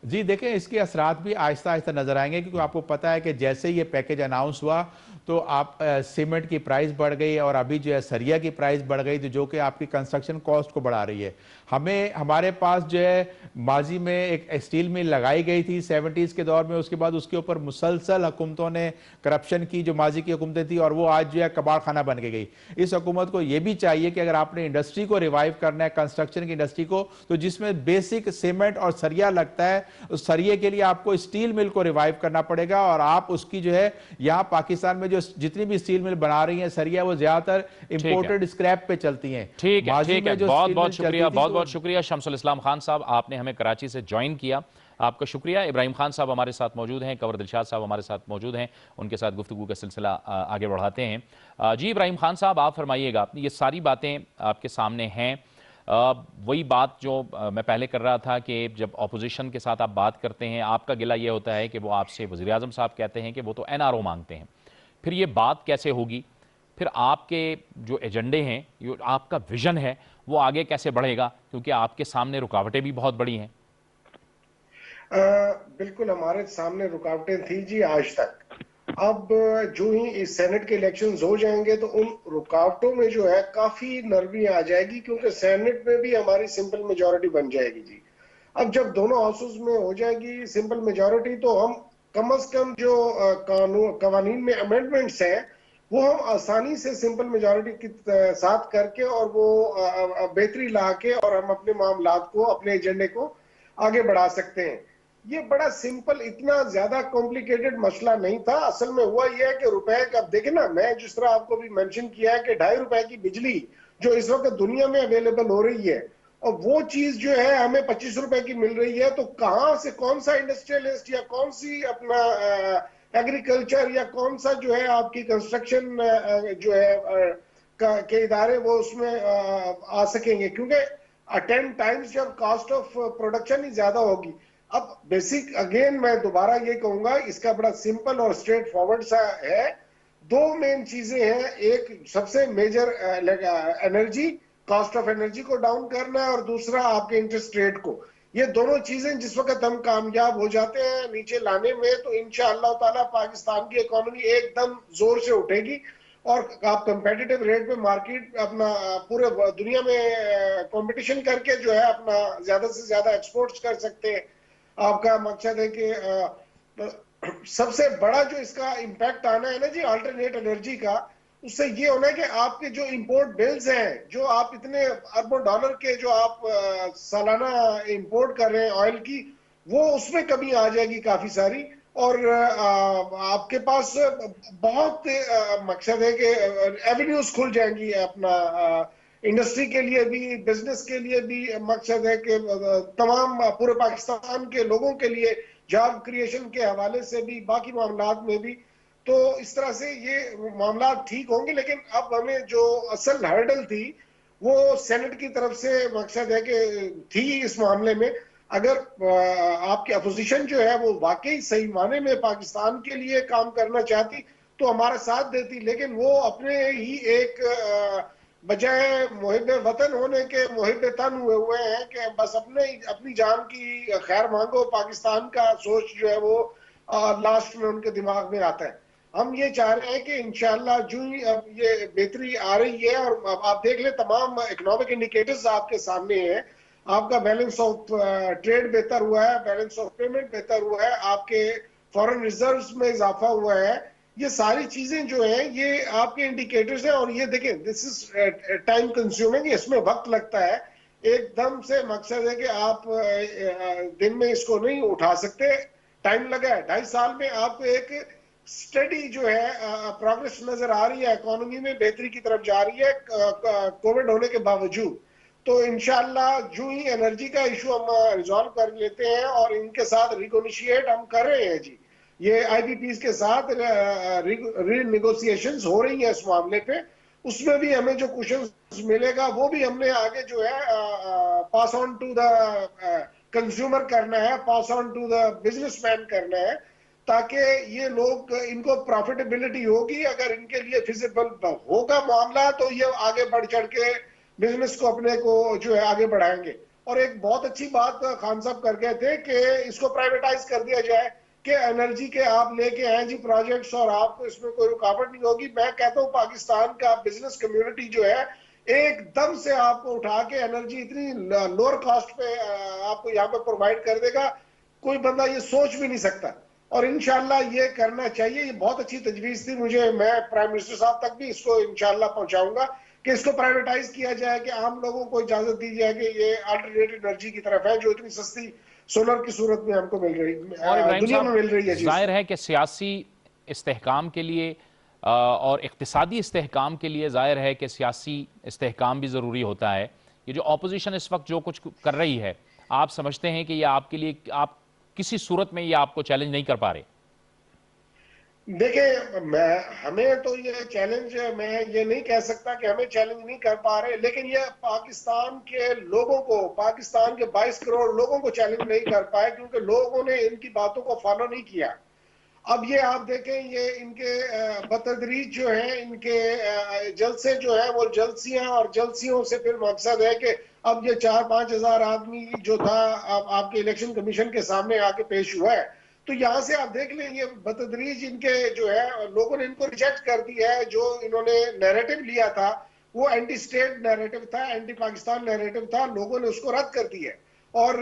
जी देखें, इसके असरात भी आहिस्ता आहिस्ता नजर आएंगे, क्योंकि आपको पता है कि जैसे ये पैकेज अनाउंस हुआ तो आप सीमेंट की प्राइस बढ़ गई और अभी जो है सरिया की प्राइस बढ़ गई, तो जो कि आपकी कंस्ट्रक्शन कॉस्ट को बढ़ा रही है। हमारे पास जो है माजी में एक स्टील मिल लगाई गई थी 70s के दौर में, उसके बाद उसके ऊपर मुसलसल हुकूमतों ने करप्शन की, जो माजी की हुकूमतें थी, और वो आज जो है कबाड़ खाना बन के गई। इस हुकूमत को ये भी चाहिए कि अगर आपने इंडस्ट्री को रिवाइव करना है, कंस्ट्रक्शन की इंडस्ट्री को, तो जिसमें बेसिक सीमेंट और सरिया लगता है, उस सरिये के लिए आपको स्टील मिल को रिवाइव करना पड़ेगा। और आप उसकी जो है यहाँ पाकिस्तान में जो जितनी भी स्टील मिल बना रही है सरिया, वो ज्यादातर इंपोर्टेड स्क्रैप पे चलती हैं। ठीक है, ठीक है, बहुत बहुत शुक्रिया, बहुत बहुत शुक्रिया शमसुल इस्लाम खान साहब, आपने हमें कराची से ज्वाइन किया, आपका शुक्रिया। इब्राहिम खान साहब हमारे साथ मौजूद हैं, कंवर दिलशाद साहब हमारे साथ मौजूद हैं, उनके साथ गुफ्तगू का सिलसिला आगे बढ़ाते हैं। जी इब्राहिम खान साहब, आप फरमाइएगा, ये सारी बातें आपके सामने हैं। वही बात जो मैं पहले कर रहा था कि जब अपोजिशन के साथ आप बात करते हैं, आपका गिला ये होता है कि वो आपसे, वज़ीर आज़म साहब कहते हैं कि वो तो NRO मांगते हैं, फिर ये बात कैसे होगी? फिर आपके जो एजेंडे हैं, जो आपका विजन है, वो आगे कैसे बढ़ेगा? क्योंकि आपके सामने रुकावटें भी बहुत बड़ी हैं। बिल्कुल, हमारे सामने रुकावटें थी जी आज तक। अब जो ही इस सेनेट के इलेक्शंस हो जाएंगे तो उन रुकावटों में जो है काफी नरमी आ जाएगी, क्योंकि सेनेट में भी हमारी सिंपल मेजॉरिटी बन जाएगी जी। अब जब दोनों हाउसेस में हो जाएगी सिंपल मेजॉरिटी, तो हम कम से कम जो कवानीन में अमेंडमेंट्स हैं वो हम आसानी से सिंपल मेजॉरिटी के साथ करके और वो बेहतरी ला के और हम अपने मामलात को, अपने एजेंडे को आगे बढ़ा सकते हैं। ये बड़ा सिंपल, इतना ज्यादा कॉम्प्लिकेटेड मसला नहीं था। असल में हुआ यह है कि रुपए का, देखे ना, मैं जिस तरह आपको भी मेंशन किया है कि 2.5 रुपए की बिजली जो इस वक्त दुनिया में अवेलेबल हो रही है, और वो चीज जो है हमें 25 रुपए की मिल रही है, तो कहां से कौन सा इंडस्ट्रियलिस्ट या कौन सी अपना एग्रीकल्चर या कौन सा जो है आपकी कंस्ट्रक्शन जो है के इदारे वो उसमें आ सकेंगे, क्योंकि 10 टाइम्स जब कॉस्ट ऑफ प्रोडक्शन ही ज्यादा होगी। अब बेसिक, अगेन मैं दोबारा ये कहूंगा, इसका बड़ा सिंपल और स्ट्रेट फॉरवर्ड सा है। दो मेन चीजें हैं, एक सबसे major energy, cost of energy को डाउन करना है, और दूसरा आपके इंटरेस्ट रेट को। ये दोनों चीजें जिस वक्त हम कामयाब हो जाते हैं नीचे लाने में, तो इंशाअल्लाह ताला पाकिस्तान की इकोनॉमी एकदम जोर से उठेगी, और आप कंपेटिटिव रेट पे मार्केट अपना पूरे दुनिया में कंपटीशन करके जो है अपना ज्यादा से ज्यादा एक्सपोर्ट्स कर सकते हैं। आपका मकसद है कि सबसे बड़ा जो इसका इंपैक्ट आना है ना जी अल्टरनेट एनर्जी का, उससे ये होना है कि आपके जो इंपोर्ट बिल्स हैं, जो आप इतने अरबों डॉलर के जो आप सालाना इंपोर्ट कर रहे हैं ऑयल की, वो उसमें कमी आ जाएगी काफी सारी, और आपके पास बहुत मकसद है कि एवेन्यूज खुल जाएंगी अपना इंडस्ट्री के लिए भी, बिजनेस के लिए भी। मकसद है कि तमाम पूरे पाकिस्तान के लोगों के लिए जॉब क्रिएशन के हवाले से भी, बाकी मामलात में भी। तो इस तरह से ये मामला ठीक होंगे, लेकिन अब हमें जो असल हर्डल थी वो सेनेट की तरफ से मकसद है कि थी इस मामले में, अगर आपकी अपोजिशन जो है वो वाकई सही माने में पाकिस्तान के लिए काम करना चाहती तो हमारा साथ देती, लेकिन वो अपने ही एक बजाय मुहिब वतन होने के मुहिब तन हुए हैं कि बस अपनी जान की खैर मांगो। पाकिस्तान का सोच जो है वो लास्ट में उनके दिमाग में आता है। हम ये चाह रहे हैं कि इंशाअल्लाह जो ही अब ये बेहतरी आ रही है, और आप देख लें तमाम इकोनॉमिक इंडिकेटर्स आपके सामने हैं, आपका बैलेंस ऑफ ट्रेड बेहतर हुआ है, बैलेंस ऑफ पेमेंट बेहतर हुआ है, आपके फॉरेन रिजर्व्स में इजाफा हुआ है। ये सारी चीजें जो हैं ये आपके इंडिकेटर्स हैं, और ये देखें दिस इज टाइम कंज्यूमिंग, इसमें वक्त लगता है। एकदम से मकसद है कि आप दिन में इसको नहीं उठा सकते, टाइम लगा है। 2.5 साल में आपको एक स्टडी जो है प्रोग्रेस नजर आ रही है, इकोनॉमी में बेहतरी की तरफ जा रही है कोविड होने के बावजूद। तो इंशाअल्लाह जो ही एनर्जी का इशू हम रिजॉल्व कर लेते हैं, और इनके साथ रिकोनिशिएट हम कर रहे हैं जी, ये आईबीपीज के साथ रीनेगोशिएशंस हो रही है इस मामले पे, उसमें भी हमें जो क्वेश्चन मिलेगा वो भी हमने आगे जो है pass on to the consumer करना है, pass on to the businessman करना है, ताकि ये लोग इनको प्रॉफिटेबिलिटी होगी। अगर इनके लिए फिजिबल होगा मामला तो ये आगे बढ़ चढ़ के बिजनेस को अपने को जो है आगे बढ़ाएंगे। और एक बहुत अच्छी बात खान साहब कर गए थे कि इसको प्राइवेटाइज कर दिया जाए, कि एनर्जी के आप लेके आए जी प्रोजेक्ट्स और आपको इसमें कोई रुकावट नहीं होगी। मैं कहता हूँ पाकिस्तान का बिजनेस कम्युनिटी जो है एकदम से आपको उठा के एनर्जी इतनी लोअर कॉस्ट पे आपको यहाँ पे प्रोवाइड कर देगा, कोई बंदा ये सोच भी नहीं सकता। और इंशाल्लाह ये करना चाहिए, ये बहुत अच्छी तजवीज थी। मैं प्राइम मिनिस्टर साहब तक भी इसको इंशाल्लाह पहुंचाऊंगा कि इसको प्राइवेटाइज किया जाए, कि आम लोगों को इजाजत दी जाए कि ये अल्टरनेट एनर्जी की तरफ है जो इतनी सस्ती सोलर की सूरत में हमको मिल रही, दुनिया में मिल रही है। जाहिर है कि सियासी इस्तेहकाम के लिए और इक्तिसादी इस्तेहकाम के लिए जाहिर है कि सियासी इस्तेहकाम भी ज़रूरी होता है। ये जो अपोजिशन इस वक्त जो कुछ कर रही है, आप समझते हैं कि ये आपके लिए, आप किसी सूरत में ये आपको चैलेंज नहीं कर पा रहे? देखिए, हमें तो ये चैलेंज, मैं ये नहीं कह सकता कि हमें चैलेंज नहीं कर पा रहे, लेकिन ये पाकिस्तान के लोगों को, पाकिस्तान के 22 करोड़ लोगों को चैलेंज नहीं कर पाए, क्योंकि लोगों ने इनकी बातों को फॉलो नहीं किया। अब ये आप देखें, ये इनके बतदरीज जो है, इनके जलसे जो है वो जलसियां, और जलसियों से फिर मकसद है कि अब ये 4-5 हजार आदमी जो था आपके इलेक्शन कमीशन के सामने आके पेश हुआ है। तो यहां से आप देख लें, ये बतदरीज इनके जो है लोगों ने इनको रिजेक्ट कर दिया है। जो इन्होंने नैरेटिव लिया था वो एंटी स्टेट नैरेटिव था, एंटी पाकिस्तान नैरेटिव था, लोगों ने उसको रद्द कर दिया है। और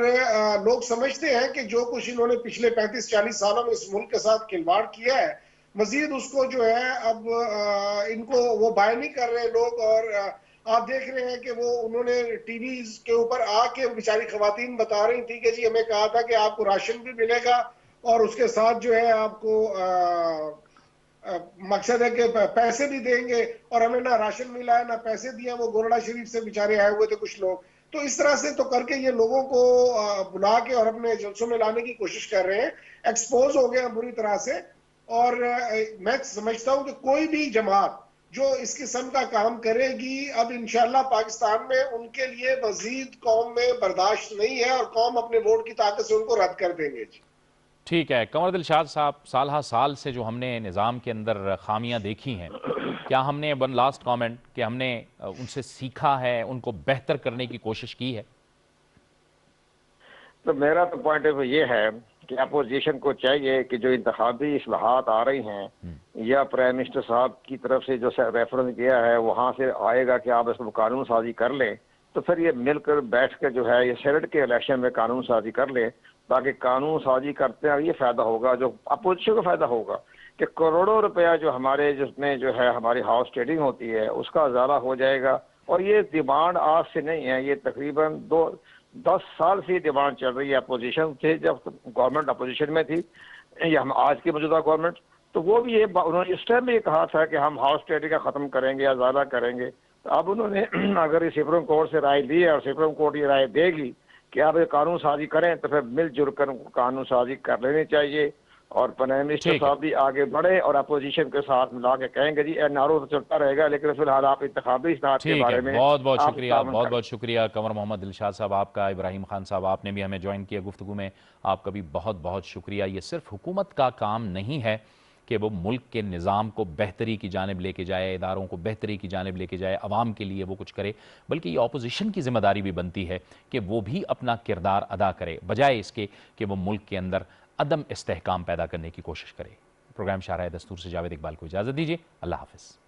लोग समझते हैं कि जो कुछ इन्होंने पिछले 35-40 सालों में इस मुल्क के साथ खिलवाड़ किया है, मजीद उसको जो है अब इनको वो बाय नहीं कर रहे लोग। और आप देख रहे हैं कि वो उन्होंने टीवी के ऊपर आके बेचारी खवातीन बता रही थी कि जी हमें कहा था कि आपको राशन भी मिलेगा और उसके साथ जो है आपको मकसद है कि पैसे भी देंगे, और हमें ना राशन मिला है ना पैसे दिए। वो गोरडा शरीफ से बेचारे आए हुए थे कुछ लोग, तो इस तरह से तो करके ये लोगों को बुला के और अपने जलसों में लाने की कोशिश कर रहे हैं। एक्सपोज हो गया बुरी तरह से। और मैं समझता हूं कि कोई भी जमात जो इस किस्म का काम करेगी, अब इंशाल्लाह पाकिस्तान में उनके लिए मजीद कौम में बर्दाश्त नहीं है, और कौम अपने वोट की ताकत से उनको रद्द कर देंगे। ठीक है, कंवर दिलशाद साहब, साल हा साल से जो हमने निज़ाम के अंदर खामियां देखी हैं, क्या हमने वन लास्ट कमेंट कि हमने उनसे सीखा है, उनको बेहतर करने की कोशिश की है? तो मेरा तो पॉइंट ऑफ व्यू ये है कि अपोजिशन को चाहिए कि जो इंतखाबी इस्लाहात आ रही हैं या प्राइम मिनिस्टर साहब की तरफ से जो रेफरेंस किया है वहाँ से आएगा कि आप इसको कानून साजी कर लें, तो फिर ये मिलकर बैठ कर जो है ये सेनेट के इलेक्शन में कानून साजी कर ले, ताकि कानून साजी करते हैं ये फायदा होगा, जो अपोजिशन को फायदा होगा कि करोड़ों रुपया जो हमारे जिसमें जो है हमारी हाउस ट्रेडिंग होती है उसका ज़ारा हो जाएगा। और ये डिमांड आज से नहीं है, ये तकरीबन 10 साल से डिमांड चल रही है अपोजिशन से, जब गवर्नमेंट अपोजिशन में थी या हम आज की मौजूदा गवर्नमेंट, तो वो भी ये उन्होंने इस टाइम में ये कहा था कि हम हाउस ट्रेडिंग का ख़त्म करेंगे या ज़्यादा करेंगे। तो अब उन्होंने अगर ये सुप्रीम कोर्ट से राय ली है और सुप्रीम कोर्ट ये राय देगी कि आप ये कानून साजी करें, तो फिर मिलजुल कर कानून साजी कर लेनी चाहिए और प्राइम मिनिस्टर साहब भी आगे बढ़े और अपोजिशन के साथ मिला के कहेंगे जी एनआरओ तो चलता रहेगा, लेकिन फिलहाल आप इंतखाबी इस्लाहात के बारे में बहुत बहुत शुक्रिया, बहुत बहुत शुक्रिया कंवर मोहम्मद दिलशाद साहब आपका। इब्राहिम खान साहब, आपने भी हमें ज्वाइन किया गुफ्तगू में, आपका भी बहुत बहुत शुक्रिया। ये सिर्फ हुकूमत का काम नहीं है कि वो मुल्क के निज़ाम को बेहतरी की जानिब लेके जाए, इदारों को बेहतरी की जानिब लेके जाए, अवाम के लिए वो कुछ करे, बल्कि ये अपोजिशन की जिम्मेदारी भी बनती है कि वो भी अपना किरदार अदा करे, बजाय इसके कि वो मुल्क के अंदर अदम इस्तेहकाम पैदा करने की कोशिश करे। प्रोग्राम शाहराए दस्तूर से जावेद इकबाल को इजाज़त दीजिए। अल्लाह हाफ़िज़।